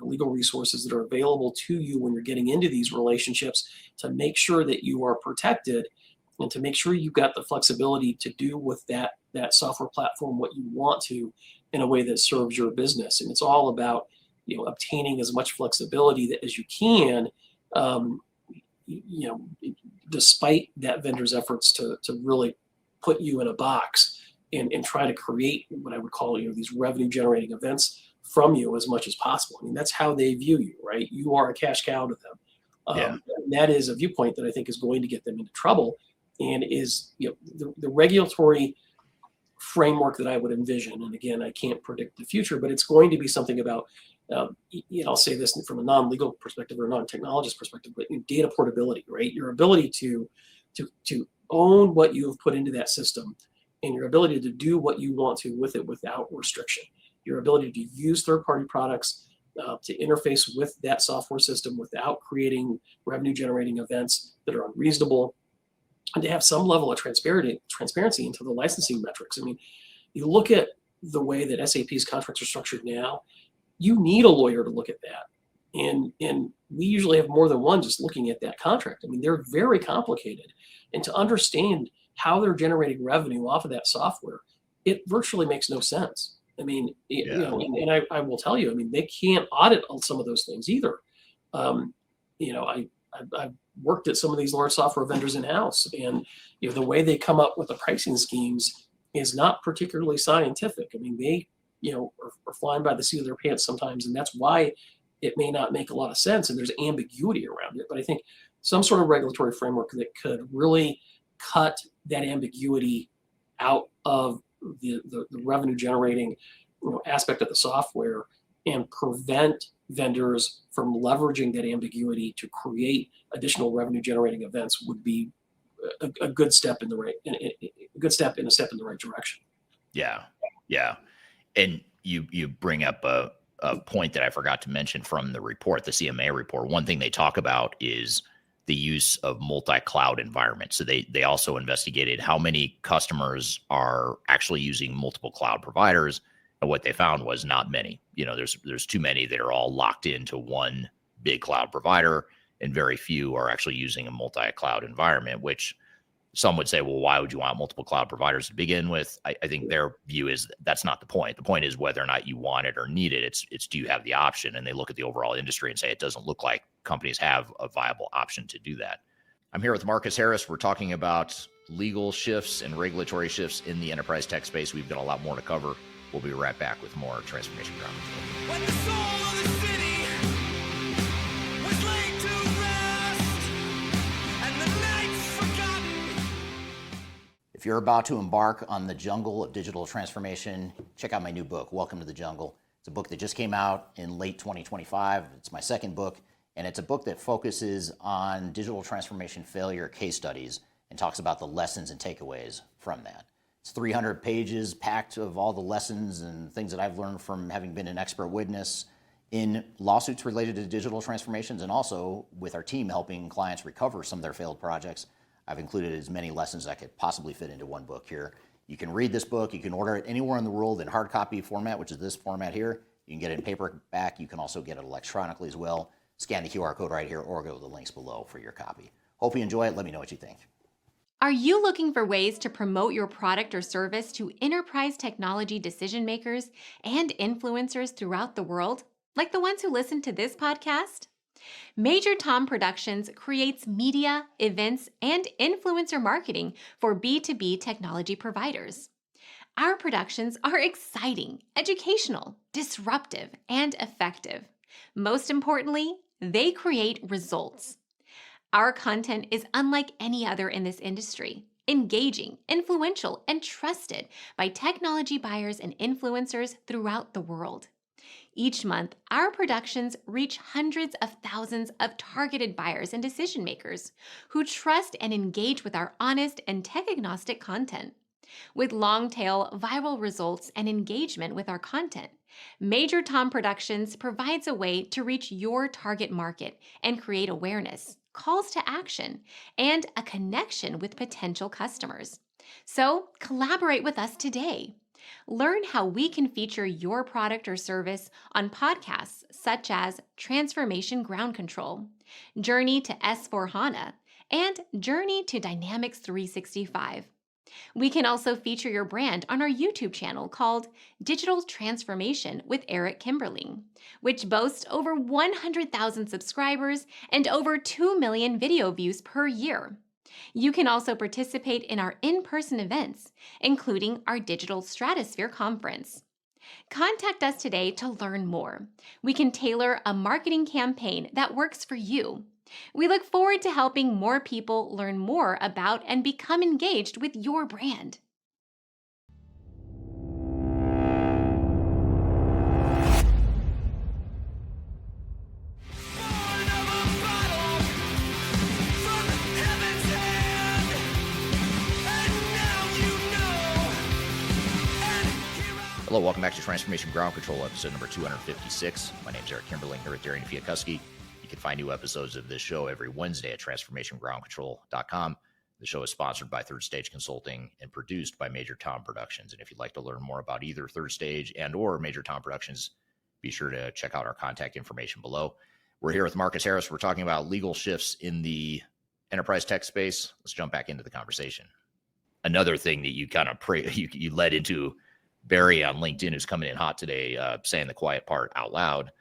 legal resources that are available to you when you're getting into these relationships to make sure that you are protected, and to make sure you've got the flexibility to do with that software platform what you want to in a way that serves your business. And it's all about obtaining as much flexibility as you can, despite that vendor's efforts to really put you in a box and try to create what I would call these revenue generating events from you as much as possible. I mean, that's how they view you, right? You are a cash cow to them. And that is a viewpoint that I think is going to get them into trouble, and is the regulatory framework that I would envision. And again, I can't predict the future, but it's going to be something about I'll say this from a non-legal perspective or a non-technologist perspective, but data portability, right? Your ability to own what you have put into that system, and your ability to do what you want to with it without restriction. Your ability to use third-party products to interface with that software system without creating revenue-generating events that are unreasonable, and to have some level of transparency into the licensing metrics. I mean, you look at the way that SAP's contracts are structured now, you need a lawyer to look at that. And we usually have more than one just looking at that contract. I mean, they're very complicated. And to understand how they're generating revenue off of that software, it virtually makes no sense. I mean, I will tell you, I mean, they can't audit on some of those things either. I've worked at some of these large software vendors in-house, and the way they come up with the pricing schemes is not particularly scientific. I mean, they are flying by the seat of their pants sometimes, and that's why it may not make a lot of sense, and there's ambiguity around it. But I think some sort of regulatory framework that could really cut that ambiguity out of the revenue generating aspect of the software, and prevent vendors from leveraging that ambiguity to create additional revenue generating events would be a good step in the right direction. Yeah. And you bring up a point that I forgot to mention from the report, the CMA report. One thing they talk about is the use of multi-cloud environments. So they also investigated how many customers are actually using multiple cloud providers. And what they found was not many. There's too many that are all locked into one big cloud provider, and very few are actually using a multi-cloud environment, which some would say, well, why would you want multiple cloud providers to begin with? I think their view is that's not the point. The point is whether or not you want it or need it. It's do you have the option? And they look at the overall industry and say it doesn't look like companies have a viable option to do that. I'm here with Marcus Harris. We're talking about legal shifts and regulatory shifts in the enterprise tech space. We've got a lot more to cover. We'll be right back with more Transformation Ground Control. When the soul of the city was laid to rest, and the night's forgotten. If you're about to embark on the jungle of digital transformation, check out my new book, Welcome to the Jungle. It's a book that just came out in late 2025. It's my second book, And it's a book that focuses on digital transformation failure case studies and talks about the lessons and takeaways from that. It's 300 pages packed of all the lessons and things that I've learned from having been an expert witness in lawsuits related to digital transformations, and also with our team helping clients recover some of their failed projects. I've included as many lessons that could possibly fit into one book here. You can read this book. You can order it anywhere in the world in hard copy format, which is this format here. You can get it in paperback. You can also get it electronically as well. Scan the QR code right here or go to the links below for your copy. Hope you enjoy it. Let me know what you think. Are you looking for ways to promote your product or service to enterprise technology decision makers and influencers throughout the world, like the ones who listen to this podcast? Major Tom Productions creates media, events, and influencer marketing for B2B technology providers. Our productions are exciting, educational, disruptive, and effective. Most importantly, they create results. Our content is unlike any other in this industry, engaging, influential, and trusted by technology buyers and influencers throughout the world. Each month, our productions reach hundreds of thousands of targeted buyers and decision makers who trust and engage with our honest and tech-agnostic content. With long-tail viral results and engagement with our content, Major Tom Productions provides a way to reach your target market and create awareness, calls to action, and a connection with potential customers. So collaborate with us today. Learn how we can feature your product or service on podcasts such as Transformation Ground Control, Journey to S/4HANA, and Journey to Dynamics 365. We can also feature your brand on our YouTube channel called Digital Transformation with Eric Kimberling, which boasts over 100,000 subscribers and over 2 million video views per year. You can also participate in our in-person events, including our Digital Stratosphere Conference. Contact us today to learn more. We can tailor a marketing campaign that works for you. We look forward to helping more people learn more about and become engaged with your brand. Hello, welcome back to Transformation Ground Control, episode number 256. My name is Eric Kimberling here at Darian and Chwialkowski. You can find new episodes of this show every Wednesday at transformationgroundcontrol.com. The show is sponsored by Third Stage Consulting and produced by Major Tom Productions. And if you'd like to learn more about either Third Stage and or Major Tom Productions, be sure to check out our contact information below. We're here with Marcus Harris. We're talking about legal shifts in the enterprise tech space. Let's jump back into the conversation. Another thing that you kind of you led into Barry on LinkedIn, who's coming in hot today, saying the quiet part out loud.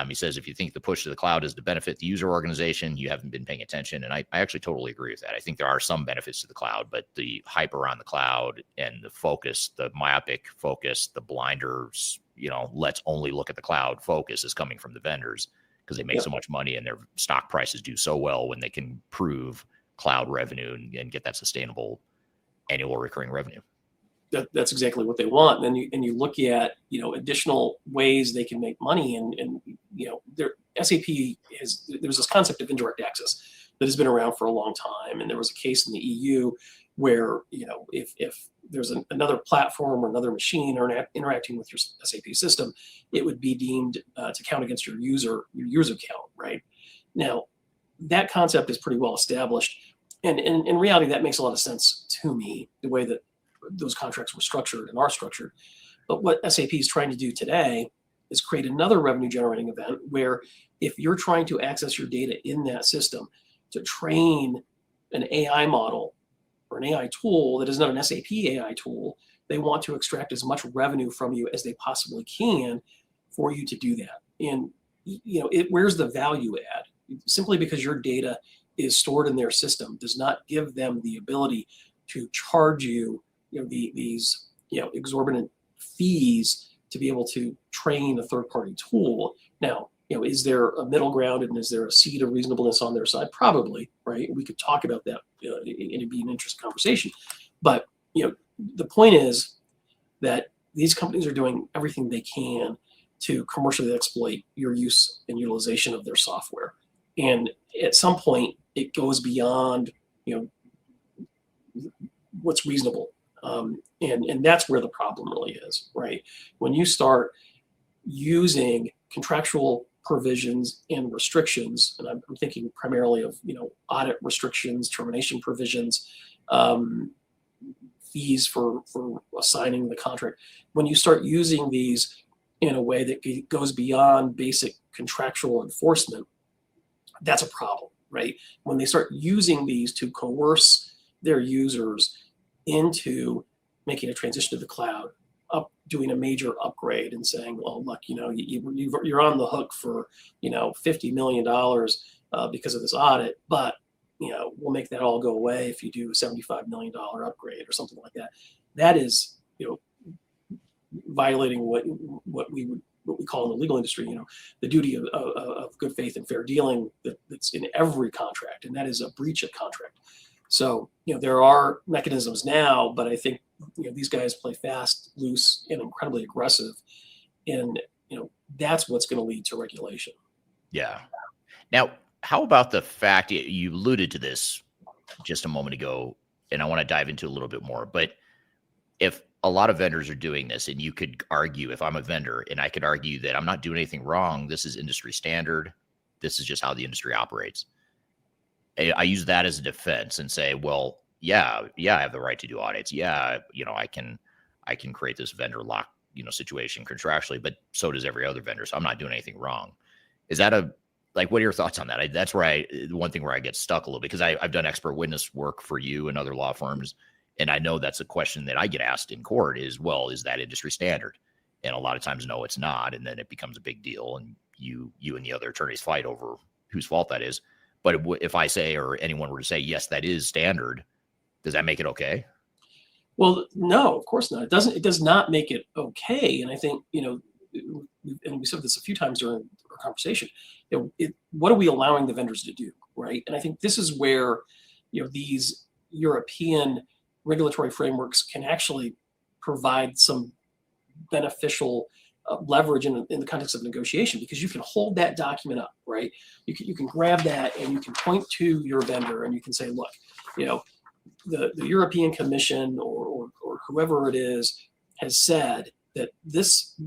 He says, if you think the push to the cloud is to benefit the user organization, you haven't been paying attention. And I actually totally agree with that. I think there are some benefits to the cloud, but the hype around the cloud and the focus, the myopic focus, the blinders, let's only look at the cloud focus is coming from the vendors because they make so much money and their stock prices do so well when they can prove cloud revenue and get that sustainable annual recurring revenue. That's exactly what they want. And you look at, additional ways they can make money. And SAP there's this concept of indirect access that has been around for a long time. And there was a case in the EU where, if there's another platform or another machine interacting with your SAP system, it would be deemed to count against your user count, right? Now, that concept is pretty well established. And in reality, that makes a lot of sense to me, the way that those contracts were structured and are structured. But what SAP is trying to do today is create another revenue generating event where if you're trying to access your data in that system to train an AI model or an AI tool that is not an SAP AI tool, they want to extract as much revenue from you as they possibly can for you to do that. And where's the value add? Simply because your data is stored in their system does not give them the ability to charge you these exorbitant fees to be able to train a third-party tool. Now, is there a middle ground and is there a seed of reasonableness on their side? Probably, right? We could talk about that, and it'd be an interesting conversation. But the point is that these companies are doing everything they can to commercially exploit your use and utilization of their software. And at some point, it goes beyond, what's reasonable. And that's where the problem really is, right? When you start using contractual provisions and restrictions, and I'm thinking primarily of, audit restrictions, termination provisions, fees for assigning the contract. When you start using these in a way that goes beyond basic contractual enforcement, that's a problem, right? When they start using these to coerce their users into making a transition to the cloud, doing a major upgrade and saying, well, look, you're on the hook for, $50 million because of this audit, but, we'll make that all go away if you do a $75 million upgrade or something like that. That is, violating what we call in the legal industry, the duty of good faith and fair dealing that's in every contract, and that is a breach of contract. So, there are mechanisms now, but I think, these guys play fast, loose, and incredibly aggressive. And, that's what's going to lead to regulation. Yeah. Now, how about the fact you alluded to this just a moment ago, and I want to dive into a little bit more, but if a lot of vendors are doing this, and you could argue, if I'm a vendor and I could argue that I'm not doing anything wrong, this is industry standard, this is just how the industry operates. I use that as a defense and say, well, yeah, I have the right to do audits. Yeah, I can create this vendor lock, situation contractually, but so does every other vendor. So I'm not doing anything wrong. Is that what are your thoughts on that? That's where the one thing where I get stuck a little, because I've done expert witness work for you and other law firms. And I know that's a question that I get asked in court is, well, is that industry standard? And a lot of times, no, it's not. And then it becomes a big deal. And you and the other attorneys fight over whose fault that is. But if I say, or anyone were to say, yes, that is standard, does that make it okay? Well, no, of course not. It doesn't. It does not make it okay. And I think, and we said this a few times during our conversation, what are we allowing the vendors to do, right? And I think this is where, these European regulatory frameworks can actually provide some beneficial leverage in the context of negotiation, because you can hold that document up, right? You can grab that and you can point to your vendor and you can say, look, the European Commission or whoever it is has said that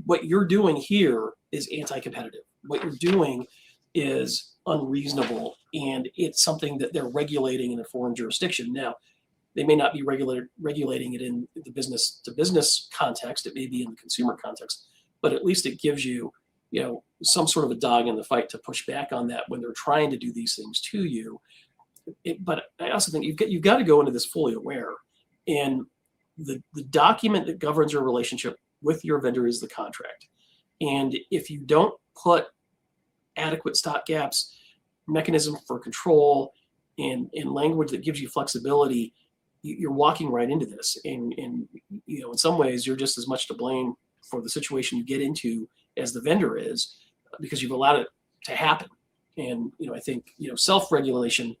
what you're doing here is anti-competitive. What you're doing is unreasonable, and it's something that they're regulating in a foreign jurisdiction. Now, they may not be regulating it in the business to business context. It may be in the consumer context, but at least it gives you, some sort of a dog in the fight to push back on that when they're trying to do these things to you. But I also think you've got to go into this fully aware. And the document that governs your relationship with your vendor is the contract. And if you don't put adequate stopgaps, mechanism for control, and language that gives you flexibility, you're walking right into this. And in some ways, you're just as much to blame for the situation you get into as the vendor is, because you've allowed it to happen. And, I think, self-regulation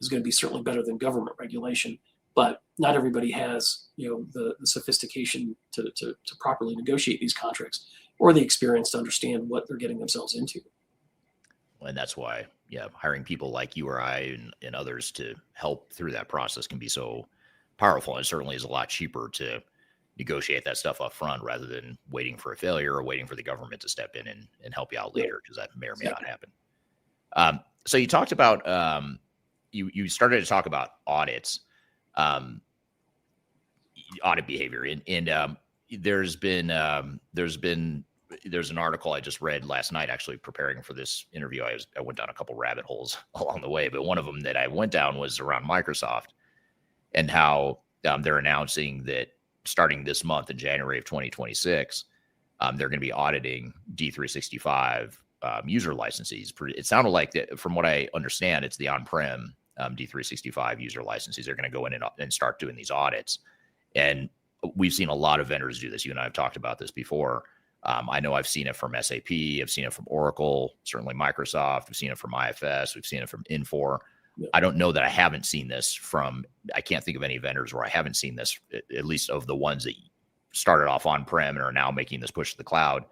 is going to be certainly better than government regulation, but not everybody has, the sophistication to properly negotiate these contracts or the experience to understand what they're getting themselves into. And that's why, hiring people like you or I and others to help through that process can be so powerful. And it certainly is a lot cheaper to negotiate that stuff up front rather than waiting for a failure or waiting for the government to step in and help you out later, because that may or may not happen. So you talked about, you started to talk about audits, audit behavior. And there's an article I just read last night, actually preparing for this interview. I went down a couple rabbit holes along the way, but one of them that I went down was around Microsoft and how they're announcing that starting this month in January of 2026, they're going to be auditing D365 user licenses. It sounded like that, from what I understand, it's the on-prem D365 user licenses. They're going to go in and start doing these audits. And we've seen a lot of vendors do this. You and I have talked about this before. I know I've seen it from SAP. I've seen it from Oracle, certainly Microsoft. We've seen it from IFS. We've seen it from Infor. Yeah. I don't know that I haven't seen this I can't think of any vendors where I haven't seen this, at least of the ones that started off on-prem and are now making this push to the cloud.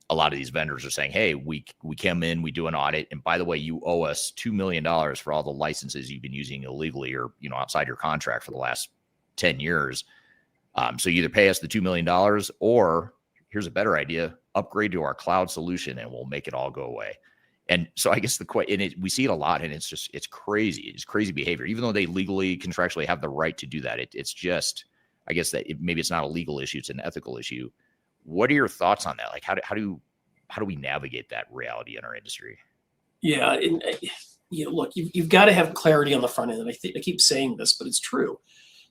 a lot of these vendors are saying, hey, we come in, we do an audit, and by the way, you owe us $2 million for all the licenses you've been using illegally or, outside your contract for the last 10 years. So you either pay us the $2 million or here's a better idea, upgrade to our cloud solution and we'll make it all go away. And so I guess we see it a lot, and it's crazy. It's crazy behavior, even though they legally, contractually have the right to do that. It's just, I guess that maybe it's not a legal issue, it's an ethical issue. What are your thoughts on that? Like, how do we navigate that reality in our industry? Yeah, and look, you've got to have clarity on the front end, and I keep saying this, but it's true.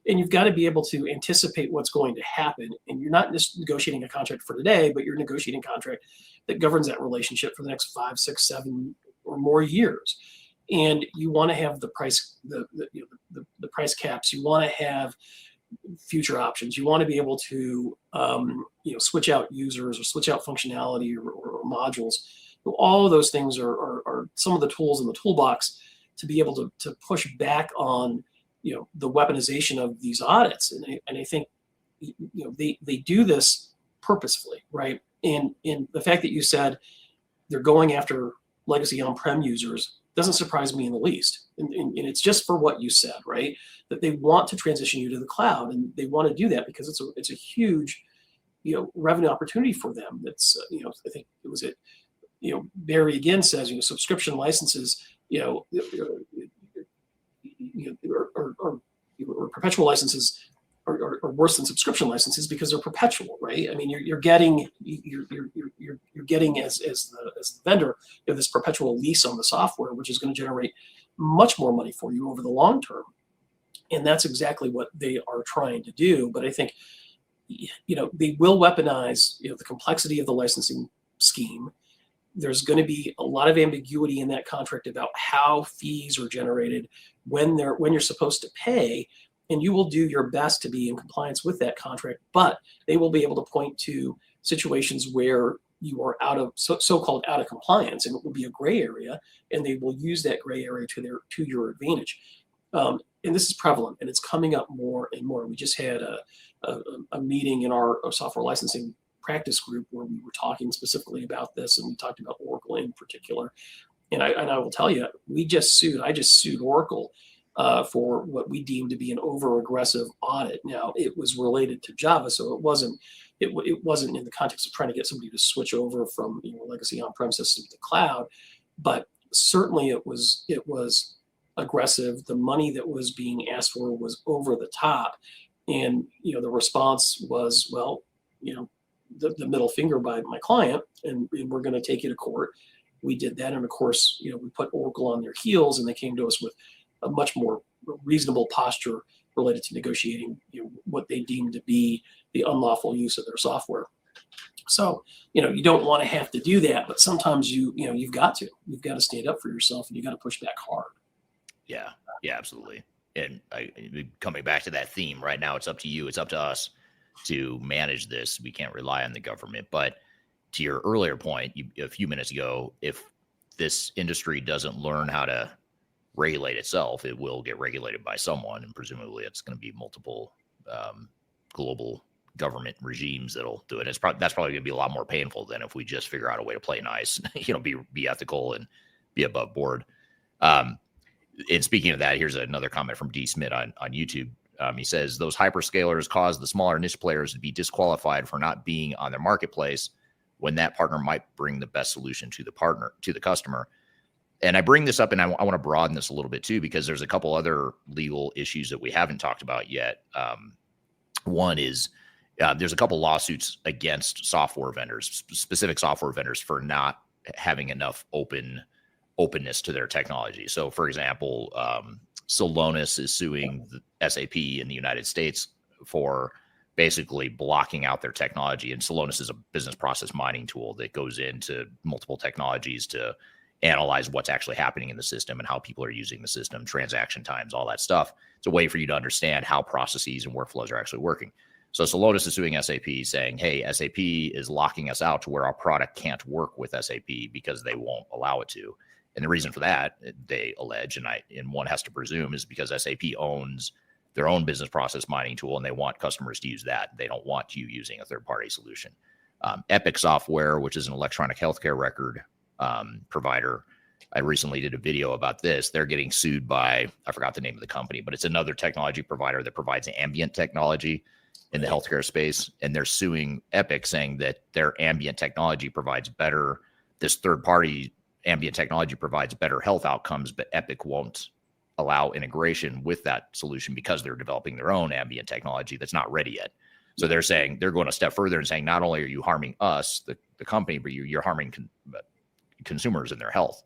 And you've got to be able to anticipate what's going to happen. And you're not just negotiating a contract for today, but you're negotiating a contract that governs that relationship for the next 5, 6, 7 or more years. And you want to have the price, the price caps. You want to have future options. You want to be able to switch out users or switch out functionality or modules. All of those things are some of the tools in the toolbox to be able to push back on the weaponization of these audits. And I think they do this purposefully, right? And the fact that you said they're going after legacy on-prem users doesn't surprise me in the least. And it's just for what you said, right? That they want to transition you to the cloud, and they want to do that because it's a huge revenue opportunity for them. That's I think it was Barry again says subscription licenses or perpetual licenses are worse than subscription licenses because they're perpetual, right? I mean, you're getting as the vendor this perpetual lease on the software, which is going to generate much more money for you over the long term, and that's exactly what they are trying to do. But I think they will weaponize the complexity of the licensing scheme. There's going to be a lot of ambiguity in that contract about how fees are generated, when you're supposed to pay, and you will do your best to be in compliance with that contract, but they will be able to point to situations where you are out of so-called out of compliance, and it will be a gray area, and they will use that gray area to your advantage. And this is prevalent, and it's coming up more and more. We just had a meeting in our software licensing practice group where we were talking specifically about this, and we talked about Oracle in particular. And I will tell you, I just sued Oracle for what we deemed to be an over-aggressive audit. Now, it was related to Java, so it wasn't in the context of trying to get somebody to switch over from legacy on-prem system to cloud, but certainly it was aggressive. The money that was being asked for was over the top, and the response was, well, the middle finger by my client, and we're going to take you to court. We did that, and of course, we put Oracle on their heels, and they came to us with a much more reasonable posture related to negotiating what they deemed to be the unlawful use of their software. So you don't want to have to do that, but sometimes you've got to stand up for yourself, and you got to push back hard. Yeah, absolutely. And coming back to that theme, right now it's up to you, it's up to us to manage this. We can't rely on the government. But to your earlier point, a few minutes ago, if this industry doesn't learn how to regulate itself, it will get regulated by someone, and presumably it's going to be multiple global government regimes that'll do it. That's probably going to be a lot more painful than if we just figure out a way to play nice, be ethical and be above board. And speaking of that, here's another comment from D. Smith on YouTube. He says those hyperscalers cause the smaller niche players to be disqualified for not being on their marketplace when that partner might bring the best solution to the customer. And I bring this up, and I want to broaden this a little bit too, because there's a couple other legal issues that we haven't talked about yet. One is there's a couple lawsuits against software vendors, specific software vendors, for not having enough openness to their technology. So, for example, Celonis is suing the SAP in the United States for basically blocking out their technology. And Celonis is a business process mining tool that goes into multiple technologies to analyze what's actually happening in the system and how people are using the system, transaction times, all that stuff. It's a way for you to understand how processes and workflows are actually working. So Celonis is suing SAP, saying, hey, SAP is locking us out to where our product can't work with SAP because they won't allow it to. And the reason for that, they allege, and one has to presume, is because SAP owns their own business process mining tool, and they want customers to use that. They don't want you using a third-party solution. Epic Software, which is an electronic healthcare record provider. I recently did a video about this. They're getting sued by, I forgot the name of the company, but it's another technology provider that provides ambient technology in the healthcare space. And they're suing Epic, saying that their ambient technology provides better, this third party ambient technology provides better health outcomes, but Epic won't allow integration with that solution because they're developing their own ambient technology that's not ready yet. So they're saying, they're going a step further and saying, not only are you harming us, the company, but you're harming consumers and their health.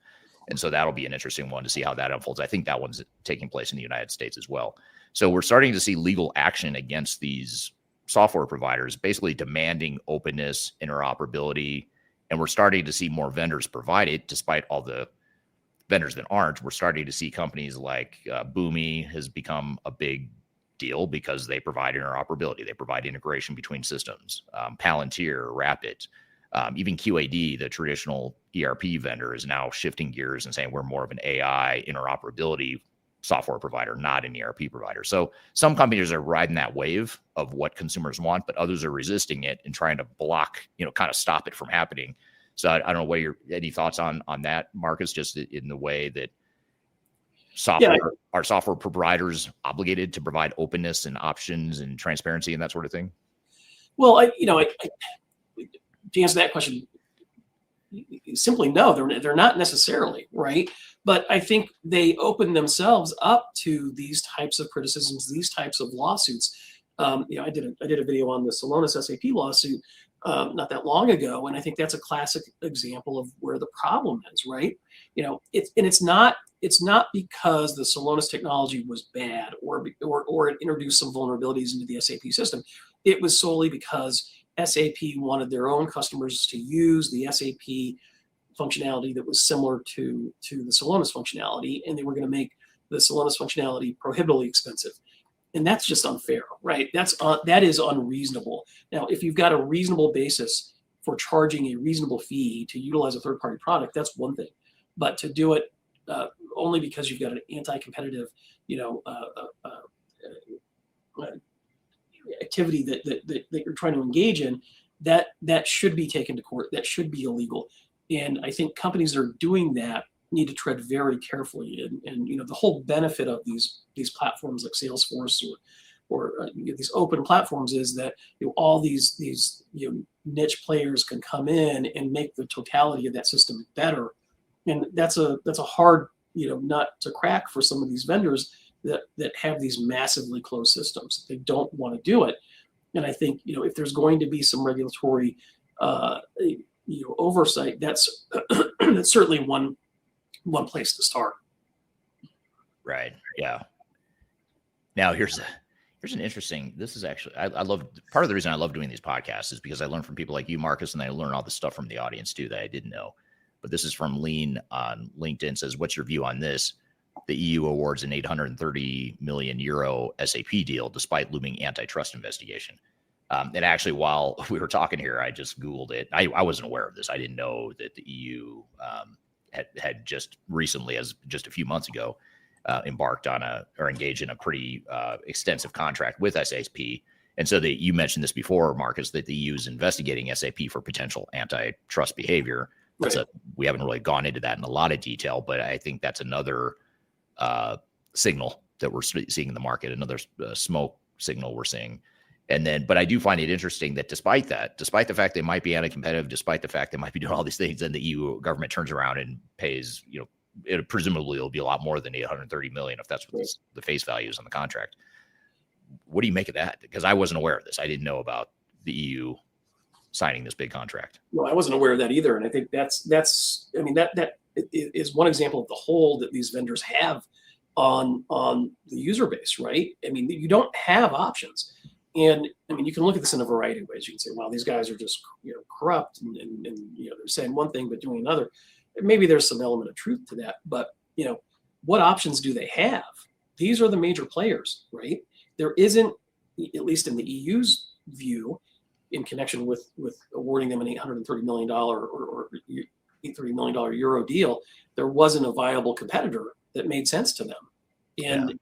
And so that'll be an interesting one to see how that unfolds. I think that one's taking place in the United States as well. So we're starting to see legal action against these software providers, basically demanding openness, interoperability, and we're starting to see more vendors provide it, despite all the vendors that aren't. We're starting to see companies like Boomi has become a big deal because they provide interoperability. They provide integration between systems. Palantir, Rapid, even QAD, the traditional ERP vendor, is now shifting gears and saying we're more of an AI interoperability software provider, not an ERP provider. So some companies are riding that wave of what consumers want, but others are resisting it and trying to block, kind of stop it from happening. So I don't know what any thoughts on that, Marcus, just in the way that are software providers obligated to provide openness and options and transparency and that sort of thing? Well, to answer that question, simply no, they're not necessarily, right? But I think they open themselves up to these types of criticisms, these types of lawsuits. I did a video on the Celonis SAP lawsuit not that long ago, and I think that's a classic example of where the problem is, right? It's not because the Celonis technology was bad or it introduced some vulnerabilities into the SAP system. It was solely because SAP wanted their own customers to use the SAP functionality that was similar to the Celonis functionality, and they were going to make the Celonis functionality prohibitively expensive. And that's just unfair, right? That is unreasonable. Now, if you've got a reasonable basis for charging a reasonable fee to utilize a third-party product, that's one thing. But to do it only because you've got an anti-competitive, activity that you're trying to engage in, that should be taken to court. That should be illegal. And I think companies that are doing that need to tread very carefully. And the whole benefit of these platforms like Salesforce or these open platforms is that all these niche players can come in and make the totality of that system better. And that's a hard nut to crack for some of these vendors that have these massively closed systems. They don't want to do it. And I think if there's going to be some regulatory oversight, that's that's certainly one place to start. Right. Yeah. Now here's an interesting. This is actually I love part of the reason I love doing these podcasts is because I learn from people like you, Marcus, and I learn all this stuff from the audience too that I didn't know. But this is from Lean on LinkedIn. Says, "What's your view on this? The EU awards an 830 million euro SAP deal despite looming antitrust investigation." And actually, while we were talking here, I just Googled it. I wasn't aware of this. I didn't know that the EU had just recently, as just a few months ago, embarked on engaged in a pretty extensive contract with SAP. And so you mentioned this before, Marcus, that the EU is investigating SAP for potential antitrust behavior. Right. We haven't really gone into that in a lot of detail, but I think that's another signal that we're seeing in the market, another smoke signal we're seeing. But I do find it interesting that despite the fact they might be anti-competitive, despite the fact they might be doing all these things, then the EU government turns around and pays, presumably it'll be a lot more than 830 million if that's what the face value is on the contract. What do you make of that? Because I wasn't aware of this. I didn't know about the EU signing this big contract. No, I wasn't aware of that either. And I think that is one example of the hold that these vendors have on the user base, right? I mean, you don't have options. And I mean, you can look at this in a variety of ways. You can say, well, these guys are just corrupt and they're saying one thing but doing another. And maybe there's some element of truth to that. But what options do they have? These are the major players, right? There isn't, at least in the EU's view, in connection with awarding them an $830 million or $830 million euro deal, there wasn't a viable competitor that made sense to them. And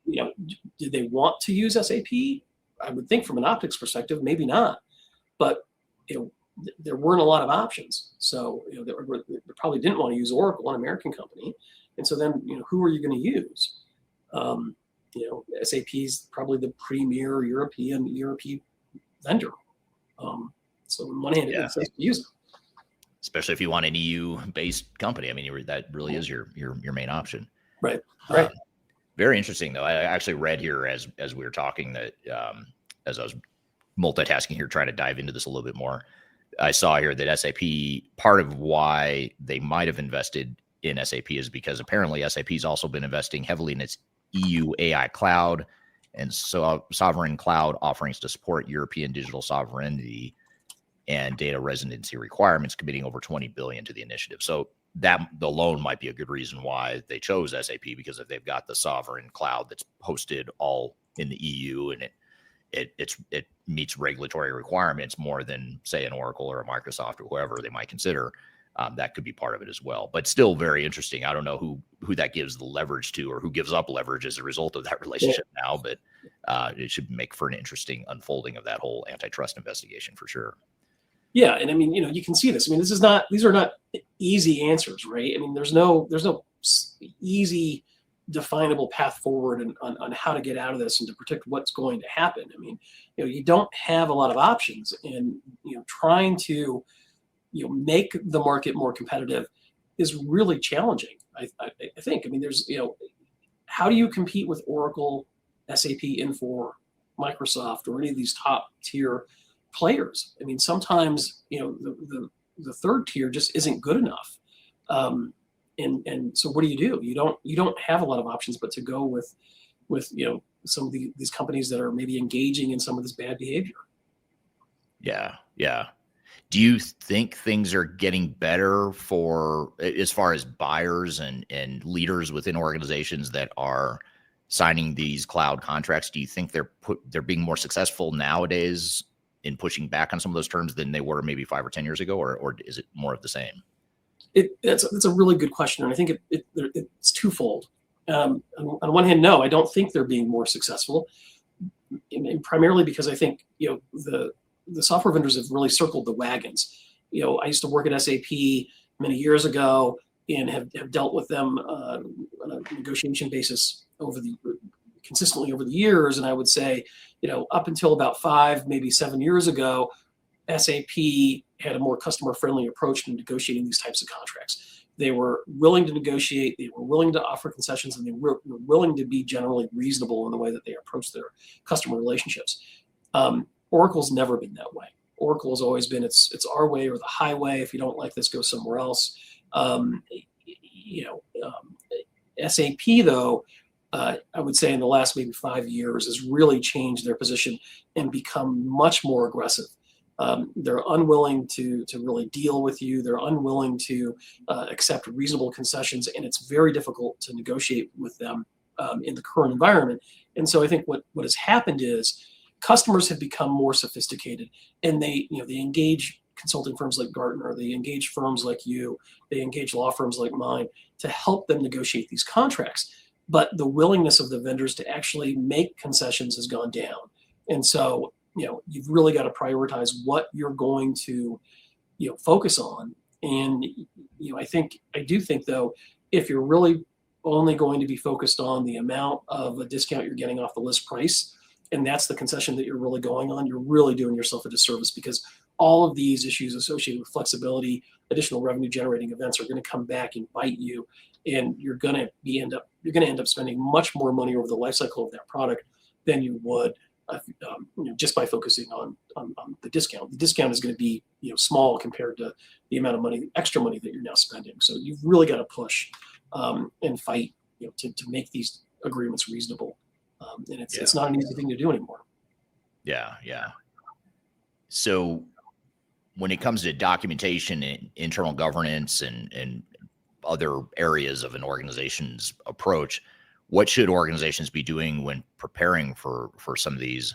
did they want to use SAP? I would think from an optics perspective, maybe not. But there weren't a lot of options. So they probably didn't want to use Oracle, an American company, and so then who are you going to use? SAP is probably the premier European ERP vendor. So on one hand, it's nice to use it. Especially if you want an EU-based company. I mean, that really is your main option. Right. Very interesting, though. I actually read here as we were talking that as I was multitasking here, trying to dive into this a little bit more, I saw here that SAP, part of why they might have invested in SAP is because apparently SAP has also been investing heavily in its EU AI cloud and so sovereign cloud offerings to support European digital sovereignty and data residency requirements, committing over $20 billion to the initiative. So that alone might be a good reason why they chose SAP, because if they've got the sovereign cloud that's hosted all in the EU and it meets regulatory requirements more than, say, an Oracle or a Microsoft or whoever they might consider, that could be part of it as well. But still very interesting. I don't know who that gives the leverage to, or who gives up leverage as a result of that relationship now, but it should make for an interesting unfolding of that whole antitrust investigation for sure. Yeah, and I mean, you can see this. I mean, these are not easy answers, right? I mean, there's no easy definable path forward on how to get out of this and to predict what's going to happen. I mean, you don't have a lot of options, and trying to make the market more competitive is really challenging. I think. I mean, there's how do you compete with Oracle, SAP, Infor, Microsoft, or any of these top tier players? I mean, sometimes the third tier just isn't good enough. And so what do? You don't have a lot of options but to go with some of these companies that are maybe engaging in some of this bad behavior. Yeah. Do you think things are getting better for as far as buyers and leaders within organizations that are signing these cloud contracts? Do you think they're being more successful nowadays in pushing back on some of those terms than they were maybe 5 or 10 years ago, or is it more of the same? That's a really good question, and I think it's twofold. On one hand, no, I don't think they're being more successful, and primarily because I think the software vendors have really circled the wagons. I used to work at SAP many years ago and have dealt with them on a negotiation basis consistently over the years, and I would say, up until about 5, maybe 7 years ago, SAP had a more customer-friendly approach to negotiating these types of contracts. They were willing to negotiate, they were willing to offer concessions, and they were willing to be generally reasonable in the way that they approach their customer relationships. Oracle's never been that way. Oracle has always been it's our way or the highway. If you don't like this, go somewhere else. SAP, though, I would say in the last maybe 5 years has really changed their position and become much more aggressive. They're unwilling to really deal with you. They're unwilling to accept reasonable concessions, and it's very difficult to negotiate with them in the current environment. And so I think what has happened is customers have become more sophisticated, and they engage consulting firms like Gartner, they engage firms like you, they engage law firms like mine to help them negotiate these contracts. But the willingness of the vendors to actually make concessions has gone down. And so, you've really got to prioritize what you're going to, focus on. And, I do think though, if you're really only going to be focused on the amount of a discount you're getting off the list price, and that's the concession that you're really going on, you're really doing yourself a disservice, because all of these issues associated with flexibility, additional revenue generating events are going to come back and bite you, and you're going to end up spending much more money over the life cycle of that product than you would just by focusing on the discount. The discount is going to be small compared to the amount of money, extra money that you're now spending. So you've really got to push and fight to make these agreements reasonable. And it's not an easy thing to do anymore. Yeah. So when it comes to documentation and internal governance and other areas of an organization's approach, what should organizations be doing when preparing for some of these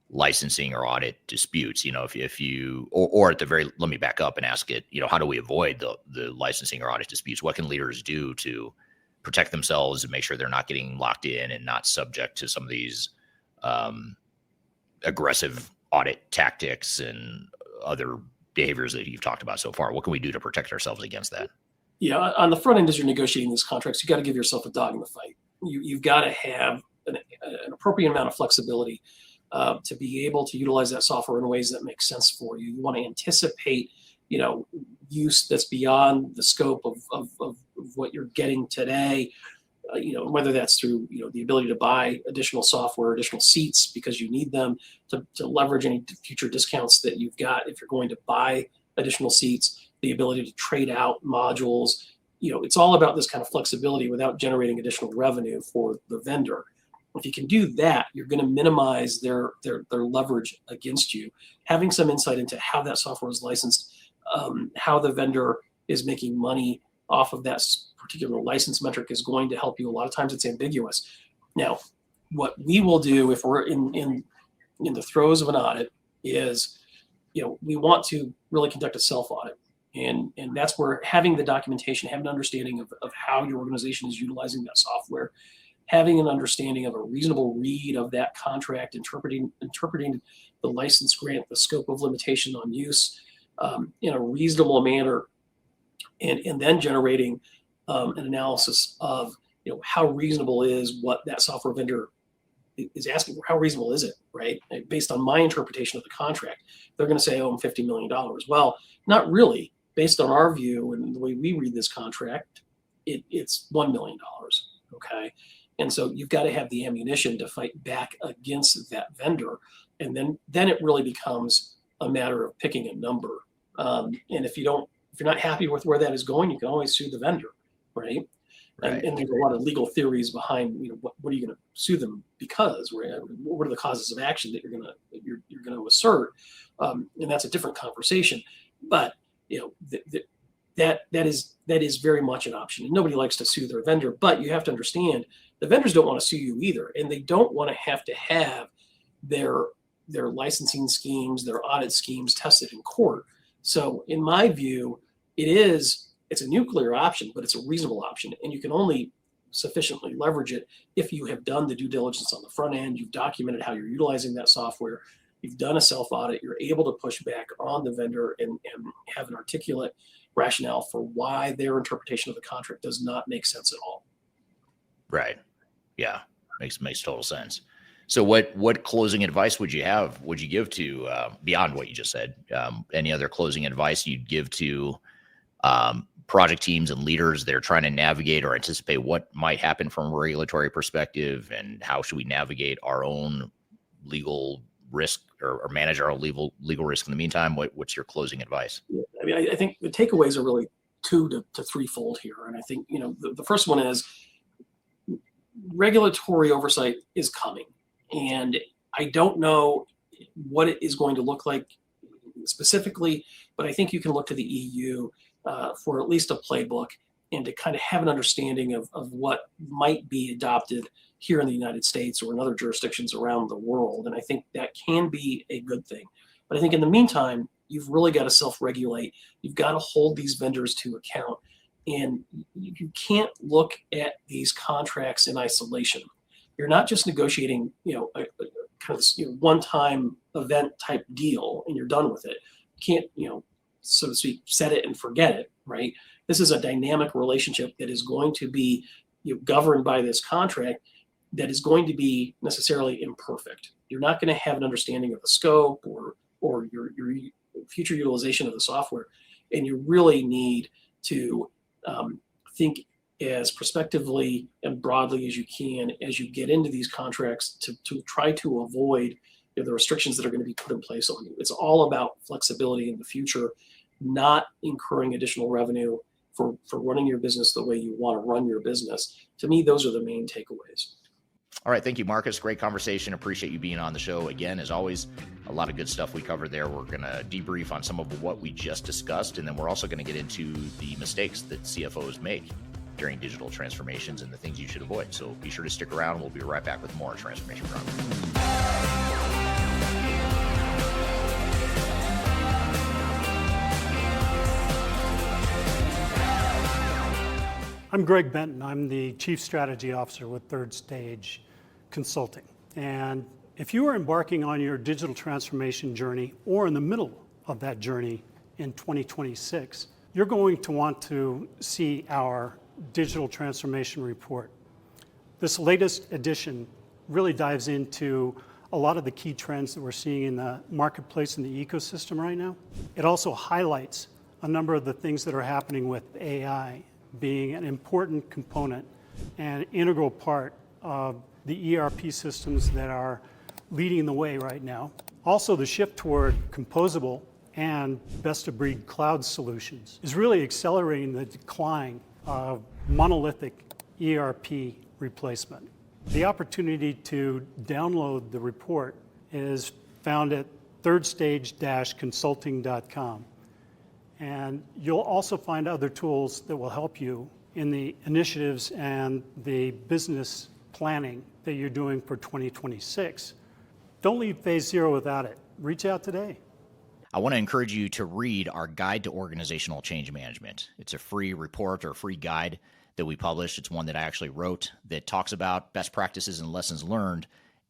licensing or audit disputes? If you, or at the very, let me back up and ask it, how do we avoid the licensing or audit disputes? What can leaders do to protect themselves and make sure they're not getting locked in and not subject to some of these aggressive audit tactics and other behaviors that you've talked about so far? What can we do to protect ourselves against that? Yeah, on the front end, as you're negotiating these contracts, you got to give yourself a dog in the fight. You've got to have an appropriate amount of flexibility to be able to utilize that software in ways that make sense for you. You want to anticipate, use that's beyond the scope of what you're getting today. Whether that's through the ability to buy additional software, additional seats because you need them to leverage any future discounts that you've got if you're going to buy additional seats, the ability to trade out modules. It's all about this kind of flexibility without generating additional revenue for the vendor. If you can do that, you're going to minimize their leverage against you. Having some insight into how that software is licensed, how the vendor is making money off of that particular license metric is going to help you. A lot of times it's ambiguous. Now, what we will do if we're in the throes of an audit is, we want to really conduct a self-audit. And that's where having the documentation, having an understanding of how your organization is utilizing that software, having an understanding of a reasonable read of that contract, interpreting the license grant, the scope of limitation on use in a reasonable manner, and then generating an analysis of how reasonable is what that software vendor is asking for. How reasonable is it, right? Based on my interpretation of the contract, they're going to say, "Oh, I'm $50 million." Well, not really. Based on our view and the way we read this contract, it's $1 million. Okay. And so you've got to have the ammunition to fight back against that vendor. And then it really becomes a matter of picking a number. And if you're not happy with where that is going, you can always sue the vendor, right? Right. And there's a lot of legal theories behind, what are you going to sue them because? What are the causes of action that you're going to assert? And that's a different conversation. But that is very much an option. And nobody likes to sue their vendor, but you have to understand the vendors don't want to sue you either, and they don't want to have their licensing schemes, their audit schemes tested in court. So in my view, it's a nuclear option, but it's a reasonable option, and you can only sufficiently leverage it if you have done the due diligence on the front end, you've documented how you're utilizing that software, you've done a self-audit, you're able to push back on the vendor and have an articulate rationale for why their interpretation of the contract does not make sense at all. Right. Yeah. Makes total sense. So what closing advice would you give to, beyond what you just said, any other closing advice you'd give to project teams and leaders that are trying to navigate or anticipate what might happen from a regulatory perspective, and how should we navigate our own legal risk or manage our own legal risk in the meantime? What's your closing advice? Yeah, I mean, I think the takeaways are really 2 to threefold here. And I think, the first one is regulatory oversight is coming. And I don't know what it is going to look like specifically, but I think you can look to the EU for at least a playbook and to kind of have an understanding of what might be adopted here in the United States or in other jurisdictions around the world. And I think that can be a good thing. But I think in the meantime, you've really got to self-regulate. You've got to hold these vendors to account. And you can't look at these contracts in isolation. You're not just negotiating, a kind of one-time event type deal and you're done with it. You can't, so to speak, set it and forget it, right? This is a dynamic relationship that is going to be governed by this contract that is going to be necessarily imperfect. You're not going to have an understanding of the scope or your future utilization of the software. And you really need to think as prospectively and broadly as you can as you get into these contracts to try to avoid the restrictions that are going to be put in place on you. It's all about flexibility in the future, not incurring additional revenue for running your business the way you want to run your business. To me, those are the main takeaways. All right. Thank you, Marcus. Great conversation. Appreciate you being on the show again. As always, a lot of good stuff we covered there. We're going to debrief on some of what we just discussed, and then we're also going to get into the mistakes that CFOs make during digital transformations and the things you should avoid. So be sure to stick around. We'll be right back with more Transformation Ground. I'm Greg Benton. I'm the Chief Strategy Officer with Third Stage Consulting. And if you are embarking on your digital transformation journey or in the middle of that journey in 2026, you're going to want to see our digital transformation report. This latest edition really dives into a lot of the key trends that we're seeing in the marketplace and the ecosystem right now. It also highlights a number of the things that are happening with AI being an important component and integral part of the ERP systems that are leading the way right now. Also, the shift toward composable and best-of-breed cloud solutions is really accelerating the decline of monolithic ERP replacement. The opportunity to download the report is found at thirdstage-consulting.com. And you'll also find other tools that will help you in the initiatives and the business planning that you're doing for 2026. Don't leave phase zero without it. Reach out today. I want to encourage you to read our Guide to Organizational Change Management. It's a free report or free guide that we published. It's one that I actually wrote that talks about best practices and lessons learned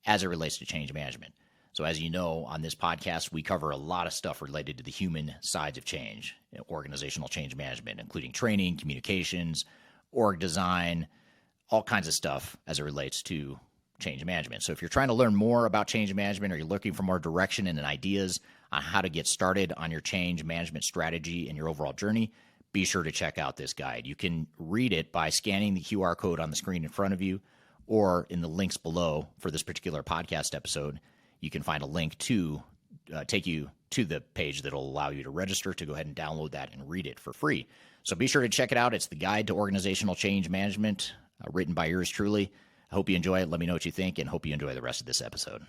as it relates to change management. So as you know, on this podcast, we cover a lot of stuff related to the human sides of change, organizational change management, including training, communications, org design, all kinds of stuff as it relates to change management. So if you're trying to learn more about change management or you're looking for more direction and ideas on how to get started on your change management strategy and your overall journey, be sure to check out this guide. You can read it by scanning the QR code on the screen in front of you, or in the links below for this particular podcast episode. You can find a link to take you to the page that will allow you to register to go ahead and download that and read it for free. So be sure to check it out. It's the Guide to Organizational Change Management, written by yours truly. I hope you enjoy it. Let me know what you think, and hope you enjoy the rest of this episode.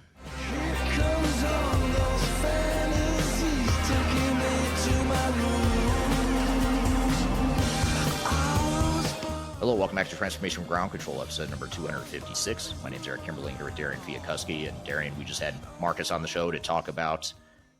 Hello, welcome back to Transformation Ground Control, episode number 256. My name is Eric Kimberling here with Darian Chwialkowski. And Darian, we just had Marcus on the show to talk about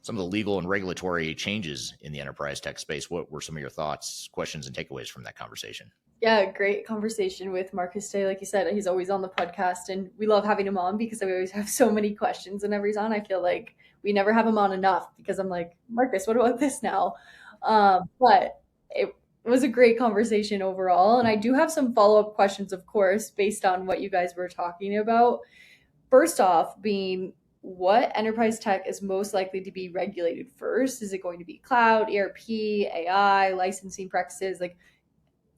some of the legal and regulatory changes in the enterprise tech space. What were some of your thoughts, questions, and takeaways from that conversation? Yeah, great conversation with Marcus today. Like you said, he's always on the podcast, and we love having him on because we always have so many questions whenever he's on. I feel like we never have him on enough because I'm like, Marcus, what about this now? But it was a great conversation overall. And I do have some follow-up questions, of course, based on what you guys were talking about. First off, being what enterprise tech is most likely to be regulated first? Is it going to be cloud, ERP, AI, licensing practices? Like,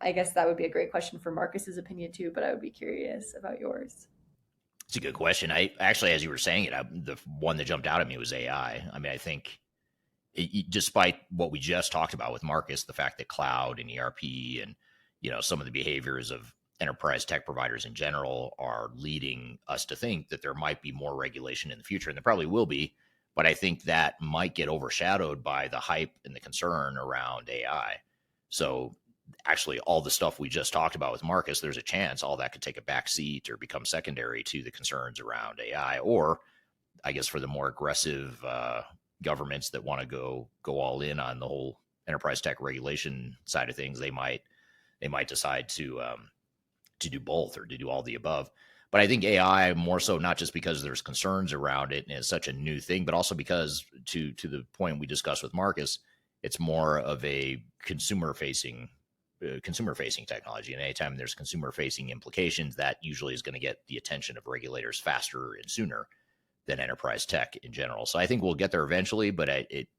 I guess that would be a great question for Marcus's opinion too, but I would be curious about yours. It's a good question. I actually, as you were saying it, the one that jumped out at me was AI. I mean, I think despite what we just talked about with Marcus, the fact that cloud and ERP and, some of the behaviors of enterprise tech providers in general are leading us to think that there might be more regulation in the future, and there probably will be, but I think that might get overshadowed by the hype and the concern around AI. So actually all the stuff we just talked about with Marcus, there's a chance all that could take a back seat or become secondary to the concerns around AI, or I guess for the more aggressive governments that want to go all in on the whole enterprise tech regulation side of things, they might decide to do both or to do all the above. But I think AI more so not just because there's concerns around it and it's such a new thing, but also because to the point we discussed with Marcus, it's more of a consumer facing technology. And anytime there's consumer facing implications, that usually is going to get the attention of regulators faster and sooner than enterprise tech in general. So I think we'll get there eventually, but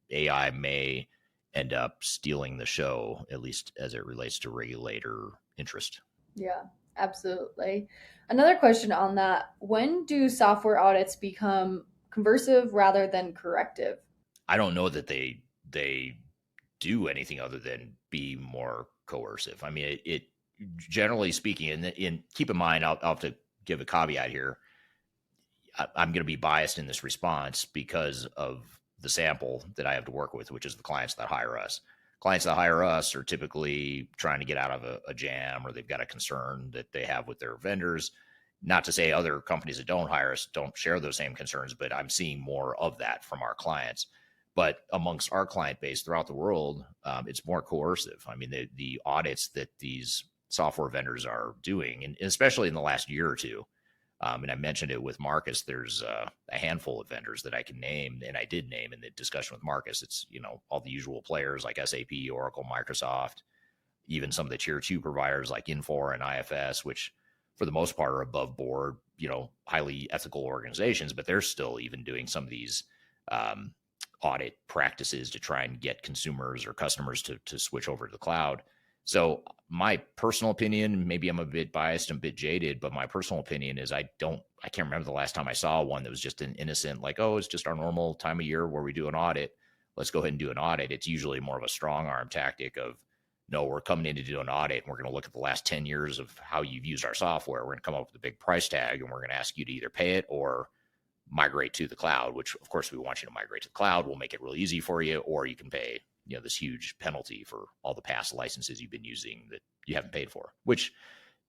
AI may end up stealing the show, at least as it relates to regulator interest. Yeah, absolutely. Another question on that: when do software audits become conversive rather than corrective? I don't know that they do anything other than be more coercive. I mean, it generally speaking, and keep in mind, I'll have to give a caveat here. I'm going to be biased in this response because of the sample that I have to work with, which is the clients that hire us. Clients that hire us are typically trying to get out of a jam, or they've got a concern that they have with their vendors. Not to say other companies that don't hire us don't share those same concerns, but I'm seeing more of that from our clients. But amongst our client base throughout the world, it's more coercive. I mean, the audits that these software vendors are doing, and especially in the last year or two, And I mentioned it with Marcus. There's a handful of vendors that I can name, and I did name in the discussion with Marcus. It's, all the usual players like SAP, Oracle, Microsoft, even some of the tier 2 providers like Infor and IFS, which for the most part are above board, highly ethical organizations, but they're still even doing some of these audit practices to try and get consumers or customers to switch over to the cloud. So my personal opinion, maybe I'm a bit biased and a bit jaded, but my personal opinion is I can't remember the last time I saw one that was just an innocent, like, oh, it's just our normal time of year where we do an audit. Let's go ahead and do an audit. It's usually more of a strong arm tactic of, no, we're coming in to do an audit and we're going to look at the last 10 years of how you've used our software. We're going to come up with a big price tag and we're going to ask you to either pay it or migrate to the cloud, which of course we want you to migrate to the cloud. We'll make it really easy for you, or you can pay, this huge penalty for all the past licenses you've been using that you haven't paid for, which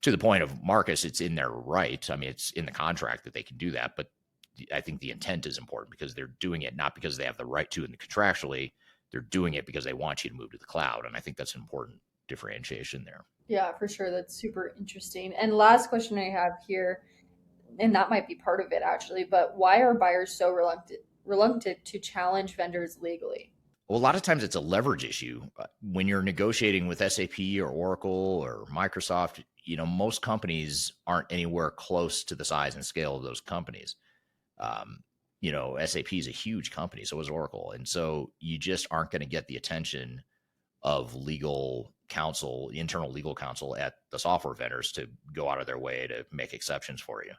to the point of Marcus, it's in their right. I mean, it's in the contract that they can do that, but I think the intent is important because they're doing it not because they have the right to and contractually, they're doing it because they want you to move to the cloud. And I think that's an important differentiation there. Yeah, for sure. That's super interesting. And last question I have here, and that might be part of it actually, but why are buyers so reluctant to challenge vendors legally? Well, a lot of times it's a leverage issue. When you're negotiating with SAP or Oracle or Microsoft, most companies aren't anywhere close to the size and scale of those companies. SAP is a huge company, so is Oracle. And so you just aren't going to get the attention of legal counsel, internal legal counsel at the software vendors to go out of their way to make exceptions for you.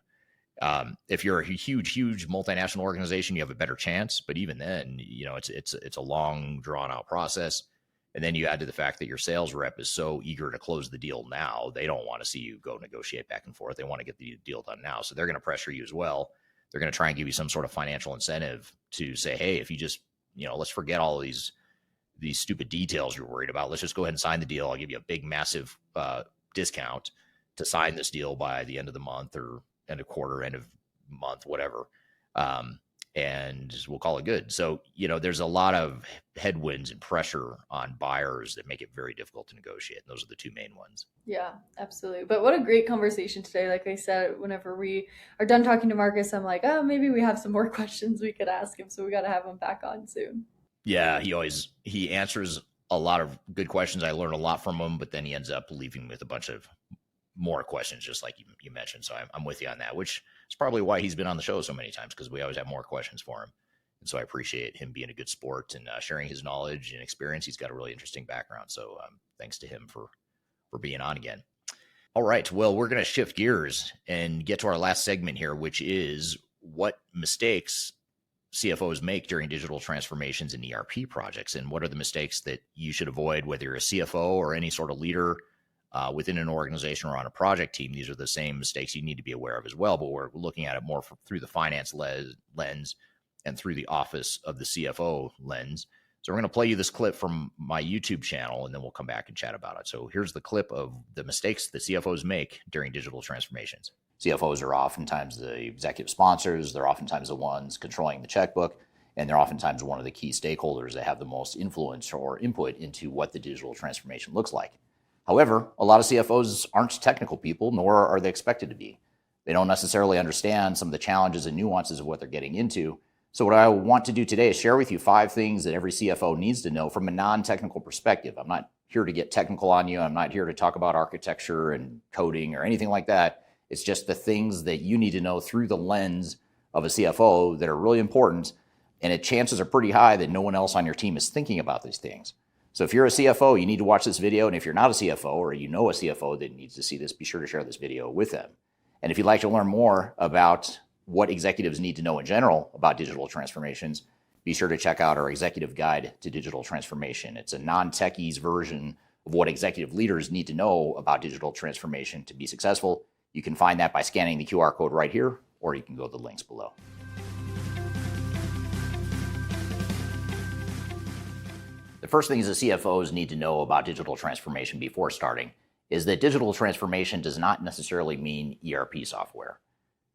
If you're a huge multinational organization, you have a better chance. But even then, it's a long, drawn out process. And then you add to the fact that your sales rep is so eager to close the deal now, they don't want to see you go negotiate back and forth. They want to get the deal done now. So they're going to pressure you as well. They're going to try and give you some sort of financial incentive to say, hey, if you just, let's forget all of these stupid details you're worried about. Let's just go ahead and sign the deal. I'll give you a big, massive discount to sign this deal by the end of the month or end of quarter, end of month, whatever. And we'll call it good. So, there's a lot of headwinds and pressure on buyers that make it very difficult to negotiate. And those are the two main ones. Yeah, absolutely. But what a great conversation today. Like I said, whenever we are done talking to Marcus, I'm like, oh, maybe we have some more questions we could ask him. So we got to have him back on soon. Yeah, he answers a lot of good questions. I learned a lot from him, but then he ends up leaving with a bunch of more questions, just like you mentioned. So I'm with you on that, which is probably why he's been on the show so many times, because we always have more questions for him. And so I appreciate him being a good sport and sharing his knowledge and experience. He's got a really interesting background. So thanks to him for being on again. All right. Well, we're going to shift gears and get to our last segment here, which is what mistakes CFOs make during digital transformations and ERP projects. And what are the mistakes that you should avoid, whether you're a CFO or any sort of leader within an organization or on a project team. These are the same mistakes you need to be aware of as well, but we're looking at it more through the finance lens and through the office of the CFO lens. So we're going to play you this clip from my YouTube channel, and then we'll come back and chat about it. So here's the clip of the mistakes that CFOs make during digital transformations. CFOs are oftentimes the executive sponsors. They're oftentimes the ones controlling the checkbook, and they're oftentimes one of the key stakeholders that have the most influence or input into what the digital transformation looks like. However, a lot of CFOs aren't technical people, nor are they expected to be. They don't necessarily understand some of the challenges and nuances of what they're getting into. So what I want to do today is share with you 5 things that every CFO needs to know from a non-technical perspective. I'm not here to get technical on you. I'm not here to talk about architecture and coding or anything like that. It's just the things that you need to know through the lens of a CFO that are really important. And chances are pretty high that no one else on your team is thinking about these things. So if you're a CFO, you need to watch this video. And if you're not a CFO or you know a CFO that needs to see this, be sure to share this video with them. And if you'd like to learn more about what executives need to know in general about digital transformations, be sure to check out our executive guide to digital transformation. It's a non-techies version of what executive leaders need to know about digital transformation to be successful. You can find that by scanning the QR code right here, or you can go to the links below. The first things that CFOs need to know about digital transformation before starting is that digital transformation does not necessarily mean ERP software.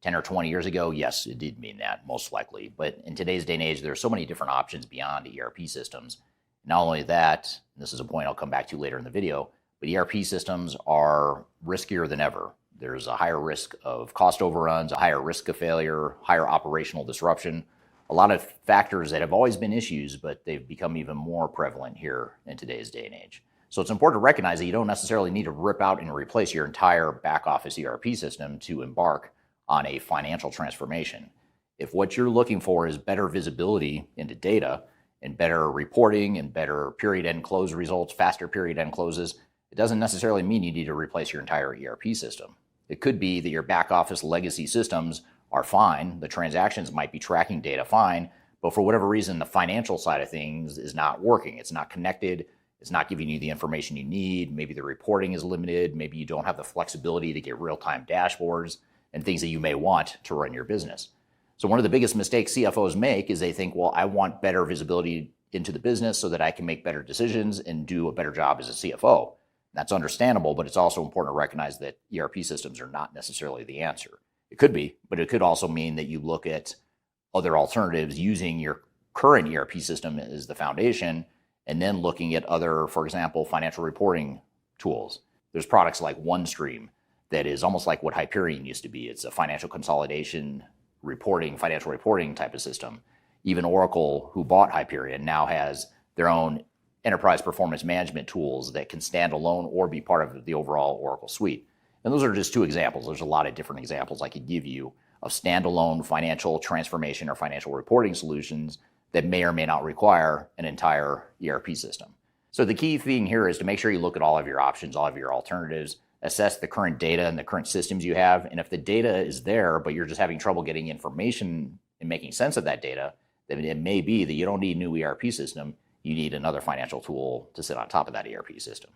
10 or 20 years ago, yes, it did mean that, most likely. But in today's day and age, there are so many different options beyond ERP systems. Not only that, and this is a point I'll come back to later in the video, but ERP systems are riskier than ever. There's a higher risk of cost overruns, a higher risk of failure, higher operational disruption, a lot of factors that have always been issues, but they've become even more prevalent here in today's day and age. So it's important to recognize that you don't necessarily need to rip out and replace your entire back office ERP system to embark on a financial transformation. If what you're looking for is better visibility into data and better reporting and better period end close results, faster period end closes, it doesn't necessarily mean you need to replace your entire ERP system. It could be that your back office legacy systems are fine, the transactions might be tracking data fine, but for whatever reason, the financial side of things is not working. It's not connected. It's not giving you the information you need. Maybe the reporting is limited. Maybe you don't have the flexibility to get real-time dashboards and things that you may want to run your business. So one of the biggest mistakes CFOs make is they think, well, I want better visibility into the business so that I can make better decisions and do a better job as a CFO. That's understandable, but it's also important to recognize that ERP systems are not necessarily the answer. It could be, but it could also mean that you look at other alternatives using your current ERP system as the foundation, and then looking at other, for example, financial reporting tools. There's products like OneStream that is almost like what Hyperion used to be. It's a financial consolidation reporting, financial reporting type of system. Even Oracle, who bought Hyperion, now has their own enterprise performance management tools that can stand alone or be part of the overall Oracle suite. And those are just two examples. There's a lot of different examples I could give you of standalone financial transformation or financial reporting solutions that may or may not require an entire ERP system. So the key thing here is to make sure you look at all of your options, all of your alternatives, assess the current data and the current systems you have. And if the data is there, but you're just having trouble getting information and making sense of that data, then it may be that you don't need a new ERP system. You need another financial tool to sit on top of that ERP system.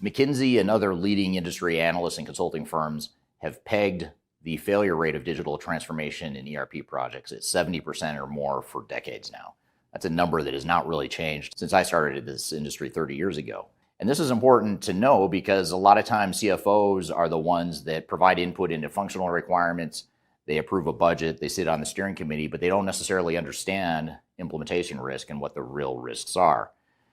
McKinsey and other leading industry analysts and consulting firms have pegged the failure rate of digital transformation in ERP projects at 70% or more for decades now. That's a number that has not really changed since I started in this industry 30 years ago. And this is important to know because a lot of times CFOs are the ones that provide input into functional requirements. They approve a budget, they sit on the steering committee, but they don't necessarily understand implementation risk and what the real risks are.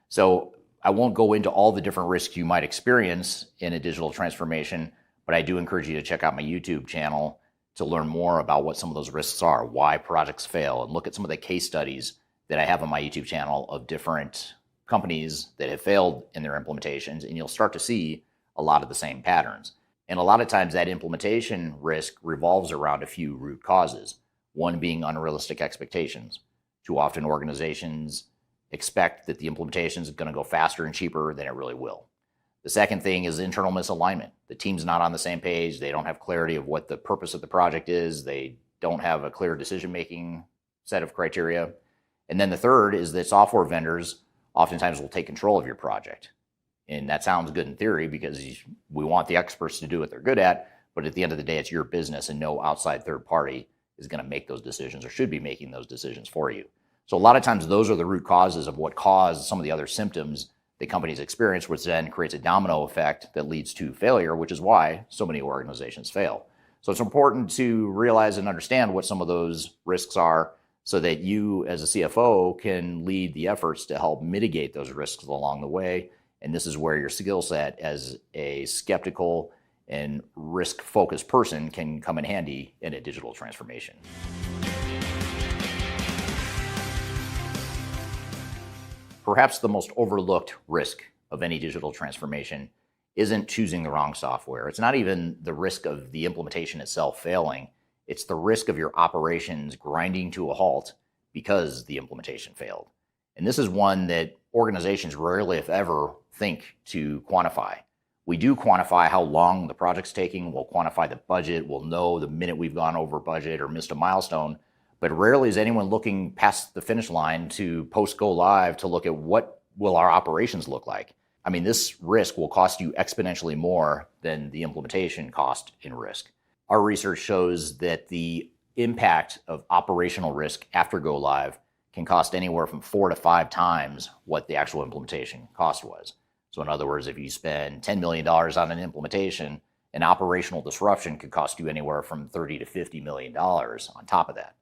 So I won't go into all the different risks you might experience in a digital transformation, but I do encourage you to check out my YouTube channel to learn more about what some of those risks are, why projects fail, and look at some of the case studies that I have on my YouTube channel of different companies that have failed in their implementations, and you'll start to see a lot of the same patterns. And a lot of times that implementation risk revolves around a few root causes, one being unrealistic expectations. Too often organizations expect that the implementation is going to go faster and cheaper than it really will. The second thing is internal misalignment. The team's not on the same page. They don't have clarity of what the purpose of the project is. They don't have a clear decision-making set of criteria. And then the third is that software vendors oftentimes will take control of your project. And that sounds good in theory because we want the experts to do what they're good at, but at the end of the day, it's your business and no outside third party is going to make those decisions or should be making those decisions for you. So a lot of times those are the root causes of what caused some of the other symptoms that companies experience, which then creates a domino effect that leads to failure, which is why so many organizations fail. So it's important to realize and understand what some of those risks are so that you as a CFO can lead the efforts to help mitigate those risks along the way. And this is where your skill set as a skeptical and risk-focused person can come in handy in a digital transformation. Perhaps the most overlooked risk of any digital transformation isn't choosing the wrong software. It's not even the risk of the implementation itself failing. It's the risk of your operations grinding to a halt because the implementation failed. And this is one that organizations rarely, if ever, think to quantify. We do quantify how long the project's taking. We'll quantify the budget. We'll know the minute we've gone over budget or missed a milestone. But rarely is anyone looking past the finish line to post go live to look at what will our operations look like. I mean, this risk will cost you exponentially more than the implementation cost in risk. Our research shows that the impact of operational risk after go live can cost anywhere from 4 to 5 times what the actual implementation cost was. So in other words, if you spend $10 million on an implementation, an operational disruption could cost you anywhere from $30 to $50 million on top of that.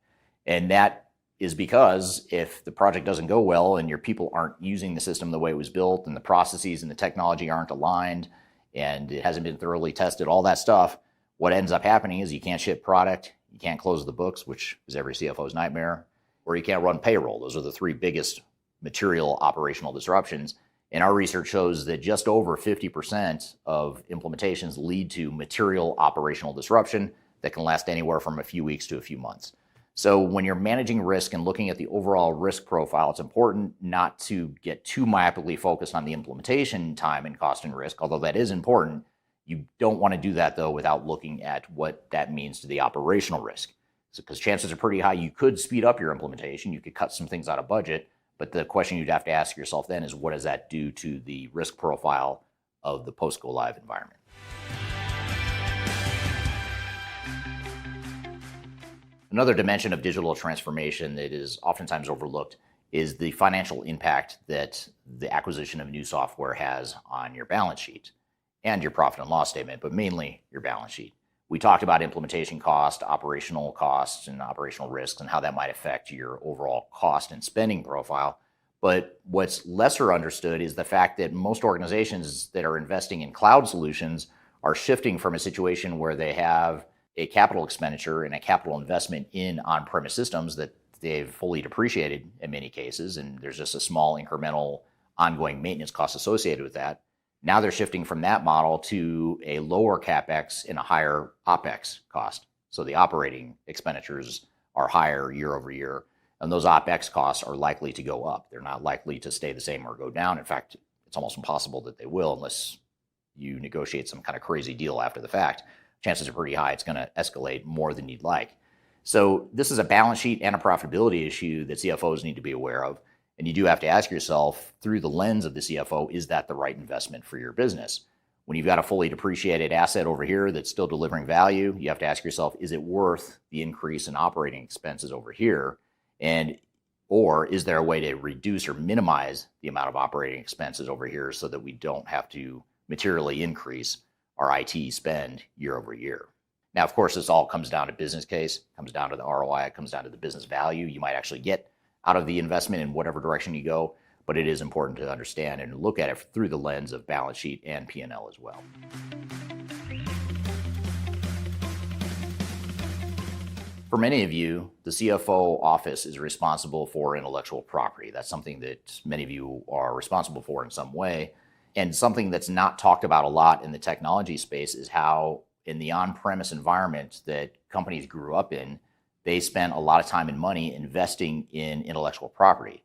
And that is because if the project doesn't go well and your people aren't using the system the way it was built and the processes and the technology aren't aligned and it hasn't been thoroughly tested, all that stuff, what ends up happening is you can't ship product, you can't close the books, which is every CFO's nightmare, or you can't run payroll. Those are the three biggest material operational disruptions. And our research shows that just over 50% of implementations lead to material operational disruption that can last anywhere from a few weeks to a few months. So when you're managing risk and looking at the overall risk profile, it's important not to get too myopically focused on the implementation time and cost and risk, although that is important. You don't want to do that, though, without looking at what that means to the operational risk. Because chances are pretty high you could speed up your implementation, you could cut some things out of budget, but the question you'd have to ask yourself then is what does that do to the risk profile of the post-go-live environment? Another dimension of digital transformation that is oftentimes overlooked is the financial impact that the acquisition of new software has on your balance sheet and your profit and loss statement, but mainly your balance sheet. We talked about implementation cost, operational costs, and operational risks and how that might affect your overall cost and spending profile. But what's lesser understood is the fact that most organizations that are investing in cloud solutions are shifting from a situation where they have a capital expenditure and a capital investment in on-premise systems that they've fully depreciated in many cases, and there's just a small incremental ongoing maintenance cost associated with that. Now they're shifting from that model to a lower CapEx and a higher OpEx cost. So the operating expenditures are higher year over year, and those OpEx costs are likely to go up. They're not likely to stay the same or go down. In fact, it's almost impossible that they will unless you negotiate some kind of crazy deal after the fact. Chances are pretty high it's going to escalate more than you'd like. So this is a balance sheet and a profitability issue that CFOs need to be aware of. And you do have to ask yourself through the lens of the CFO, is that the right investment for your business? When you've got a fully depreciated asset over here that's still delivering value, you have to ask yourself, is it worth the increase in operating expenses over here? Or is there a way to reduce or minimize the amount of operating expenses over here so that we don't have to materially increase our IT spend year over year? Now, of course, this all comes down to business case, comes down to the ROI, it comes down to the business value you might actually get out of the investment in whatever direction you go, but it is important to understand and look at it through the lens of balance sheet and P&L as well. For many of you, the CFO office is responsible for intellectual property. That's something that many of you are responsible for in some way. And something that's not talked about a lot in the technology space is how in the on-premise environment that companies grew up in, they spent a lot of time and money investing in intellectual property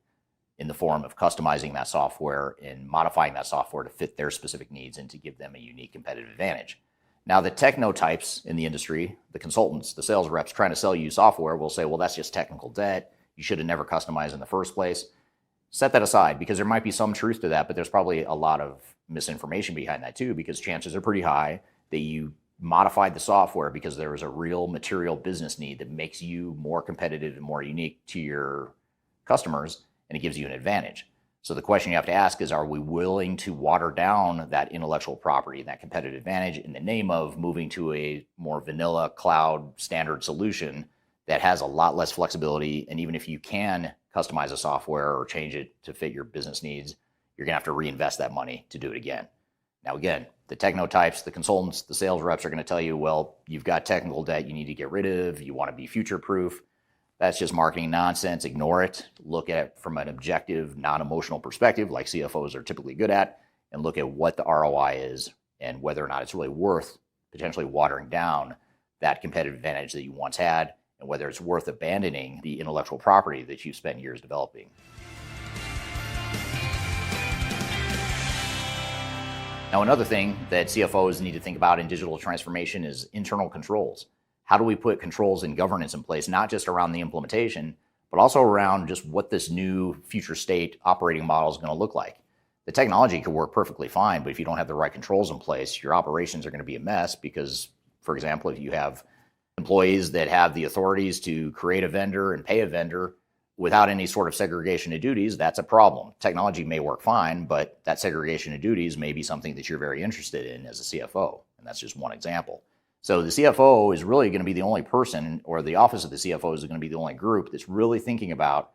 in the form of customizing that software and modifying that software to fit their specific needs and to give them a unique competitive advantage. Now, the techno-types in the industry, the consultants, the sales reps trying to sell you software will say, well, that's just technical debt. You should have never customized in the first place. Set that aside because there might be some truth to that, but there's probably a lot of misinformation behind that too, because chances are pretty high that you modified the software because there was a real material business need that makes you more competitive and more unique to your customers, and it gives you an advantage. So the question you have to ask is, are we willing to water down that intellectual property, that competitive advantage in the name of moving to a more vanilla cloud standard solution that has a lot less flexibility? And even if you can customize a software or change it to fit your business needs, you're going to have to reinvest that money to do it again. Now, again, the techno-types, the consultants, the sales reps are going to tell you, well, you've got technical debt you need to get rid of. You want to be future-proof. That's just marketing nonsense. Ignore it. Look at it from an objective, non-emotional perspective, like CFOs are typically good at, and look at what the ROI is and whether or not it's really worth potentially watering down that competitive advantage that you once had, and whether it's worth abandoning the intellectual property that you spent years developing. Now, another thing that CFOs need to think about in digital transformation is internal controls. How do we put controls and governance in place, not just around the implementation, but also around just what this new future state operating model is going to look like? The technology could work perfectly fine, but if you don't have the right controls in place, your operations are going to be a mess because, for example, if you have employees that have the authorities to create a vendor and pay a vendor without any sort of segregation of duties, that's a problem. Technology may work fine, but that segregation of duties may be something that you're very interested in as a CFO, and that's just one example. So the CFO is really going to be the only person, or the office of the CFO is going to be the only group that's really thinking about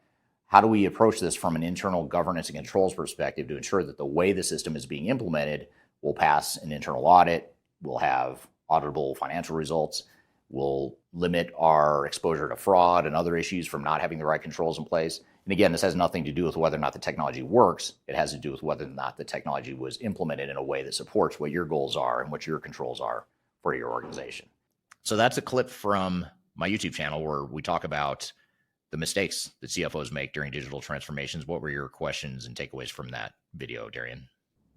how do we approach this from an internal governance and controls perspective to ensure that the way the system is being implemented will pass an internal audit, will have auditable financial results, will limit our exposure to fraud and other issues from not having the right controls in place. And again, this has nothing to do with whether or not the technology works. It has to do with whether or not the technology was implemented in a way that supports what your goals are and what your controls are for your organization. So that's a clip from my YouTube channel where we talk about the mistakes that CFOs make during digital transformations. What were your questions and takeaways from that video, Darian?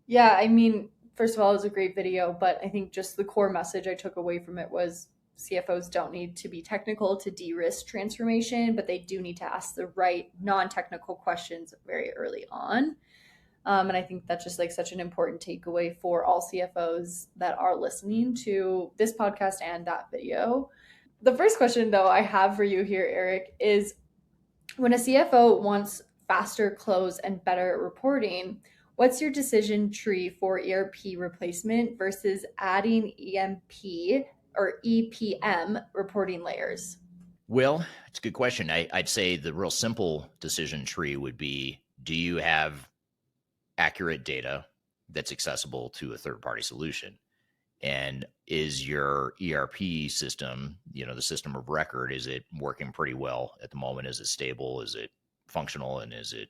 Yeah, I mean, first of all, it was a great video, but I think just the core message I took away from it was CFOs don't need to be technical to de-risk transformation, but they do need to ask the right non-technical questions very early on. And I think that's just like such an important takeaway for all CFOs that are listening to this podcast and that video. The first question, though, I have for you here, Eric, is when a CFO wants faster close and better reporting, what's your decision tree for ERP replacement versus adding EMP or EPM reporting layers? Well, it's a good question. I'd say the real simple decision tree would be, do you have accurate data that's accessible to a third-party solution? And is your ERP system, the system of record, is it working pretty well at the moment? Is it stable? Is it functional? And is it,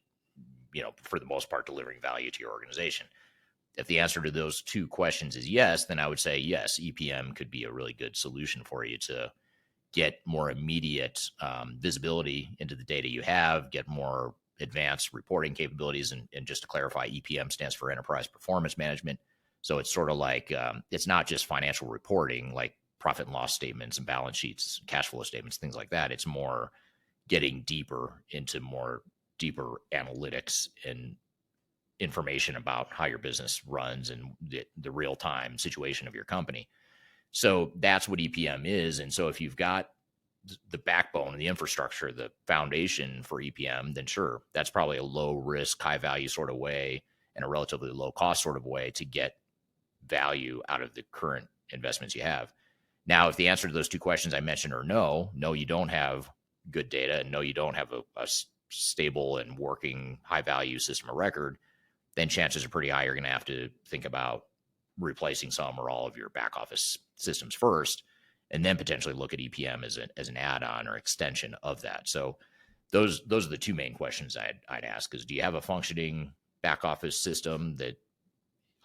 for the most part, delivering value to your organization? If the answer to those two questions is yes, then I would say yes, EPM could be a really good solution for you to get more immediate visibility into the data you have, get more advanced reporting capabilities. And just to clarify, EPM stands for Enterprise Performance Management. So it's sort of like, it's not just financial reporting, like profit and loss statements and balance sheets, cash flow statements, things like that. It's more getting deeper into more deeper analytics and information about how your business runs and the real-time situation of your company. So that's what EPM is. And so if you've got the backbone and the infrastructure, the foundation for EPM, then sure, that's probably a low risk, high value sort of way and a relatively low cost sort of way to get value out of the current investments you have. Now, if the answer to those two questions I mentioned are no, you don't have good data, and no, you don't have a stable and working high value system of record, then chances are pretty high you're going to have to think about replacing some or all of your back office systems first, and then potentially look at EPM as an add-on or extension of that. So those are the two main questions I'd ask is, do you have a functioning back office system that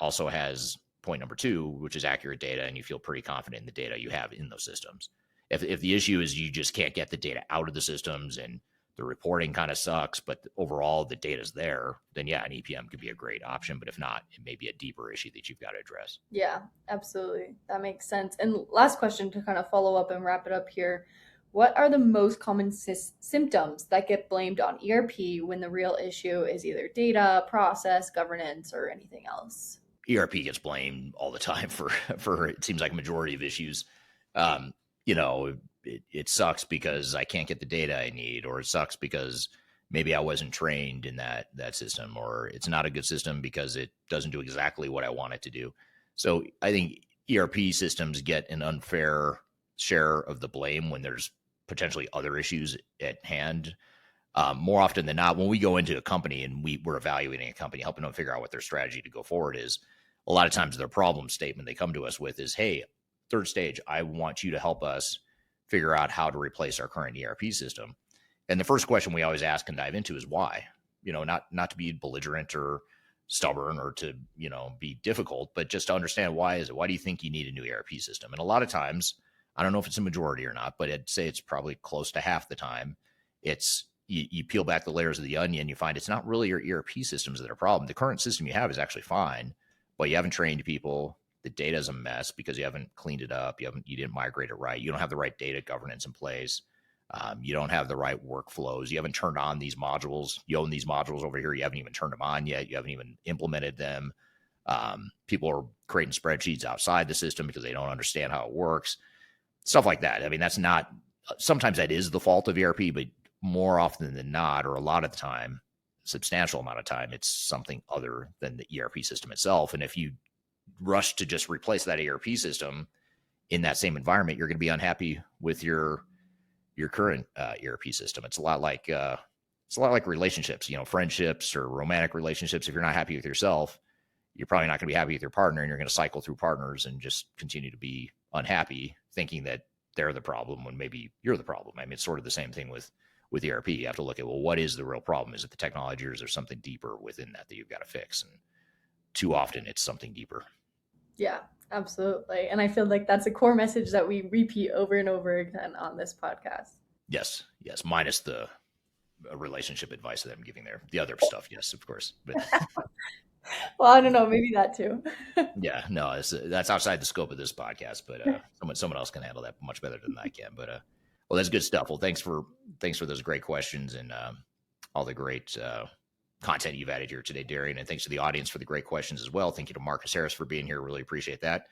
also has point number two, which is accurate data, and you feel pretty confident in the data you have in those systems? If the issue is you just can't get the data out of the systems and the reporting kind of sucks, but overall the data's there, then yeah, an EPM could be a great option. But if not, it may be a deeper issue that you've got to address. Yeah, absolutely. That makes sense. And last question to kind of follow up and wrap it up here. What are the most common symptoms that get blamed on ERP when the real issue is either data, process, governance, or anything else? ERP gets blamed all the time for it seems like a majority of issues. It sucks because I can't get the data I need, or it sucks because maybe I wasn't trained in that system, or it's not a good system because it doesn't do exactly what I want it to do. So I think ERP systems get an unfair share of the blame when there's potentially other issues at hand. More often than not, when we go into a company and we're evaluating a company, helping them figure out what their strategy to go forward is, a lot of times their problem statement they come to us with is, hey, third stage, I want you to help us figure out how to replace our current ERP system. And the first question we always ask and dive into is why. Not to be belligerent or stubborn or to, be difficult, but just to understand why is it? Why do you think you need a new ERP system? And a lot of times, I don't know if it's a majority or not, but I'd say it's probably close to half the time. It's you peel back the layers of the onion, you find it's not really your ERP systems that are a problem. The current system you have is actually fine, but you haven't trained people. The data is a mess because you haven't cleaned it up. You didn't migrate it right. You don't have the right data governance in place. You don't have the right workflows. You haven't turned on these modules. You own these modules over here. You haven't even turned them on yet. You haven't even implemented them. People are creating spreadsheets outside the system because they don't understand how it works. Stuff like that. I mean, sometimes that is the fault of ERP, but more often than not, or a lot of the time, substantial amount of time, it's something other than the ERP system itself. And if you rush to just replace that ERP system in that same environment, you're going to be unhappy with your current ERP system. It's a lot like relationships, friendships or romantic relationships. If you're not happy with yourself, you're probably not going to be happy with your partner, and you're going to cycle through partners and just continue to be unhappy, thinking that they're the problem when maybe you're the problem. I mean, it's sort of the same thing with ERP. You have to look at, well, what is the real problem? Is it the technology, or is there something deeper within that you've got to fix? And too often it's something deeper. Yeah, absolutely. And I feel like that's a core message that we repeat over and over again on this podcast. Yes, minus the relationship advice that I'm giving there. The other stuff, yes, of course. But well, I don't know, maybe that too. yeah, no, that's outside the scope of this podcast, but someone else can handle that much better than I can. But well, that's good stuff. Well, thanks for those great questions and all the great content you've added here today, Darian. And thanks to the audience for the great questions as well. Thank you to Marcus Harris for being here. Really appreciate that.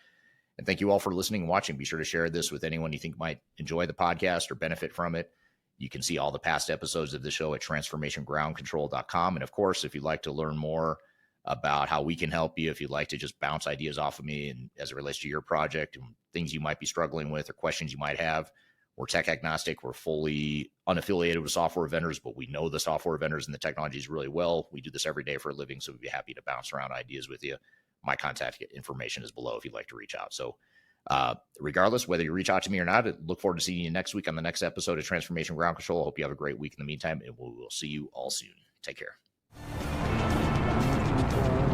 And thank you all for listening and watching. Be sure to share this with anyone you think might enjoy the podcast or benefit from it. You can see all the past episodes of the show at transformationgroundcontrol.com. And of course, if you'd like to learn more about how we can help you, if you'd like to just bounce ideas off of me and as it relates to your project and things you might be struggling with or questions you might have, we're tech agnostic. We're fully unaffiliated with software vendors, but we know the software vendors and the technologies really well. We do this every day for a living, so we'd be happy to bounce around ideas with you. My contact information is below if you'd like to reach out. So regardless, whether you reach out to me or not, I look forward to seeing you next week on the next episode of Transformation Ground Control. I hope you have a great week in the meantime, and we'll see you all soon. Take care. Ground control.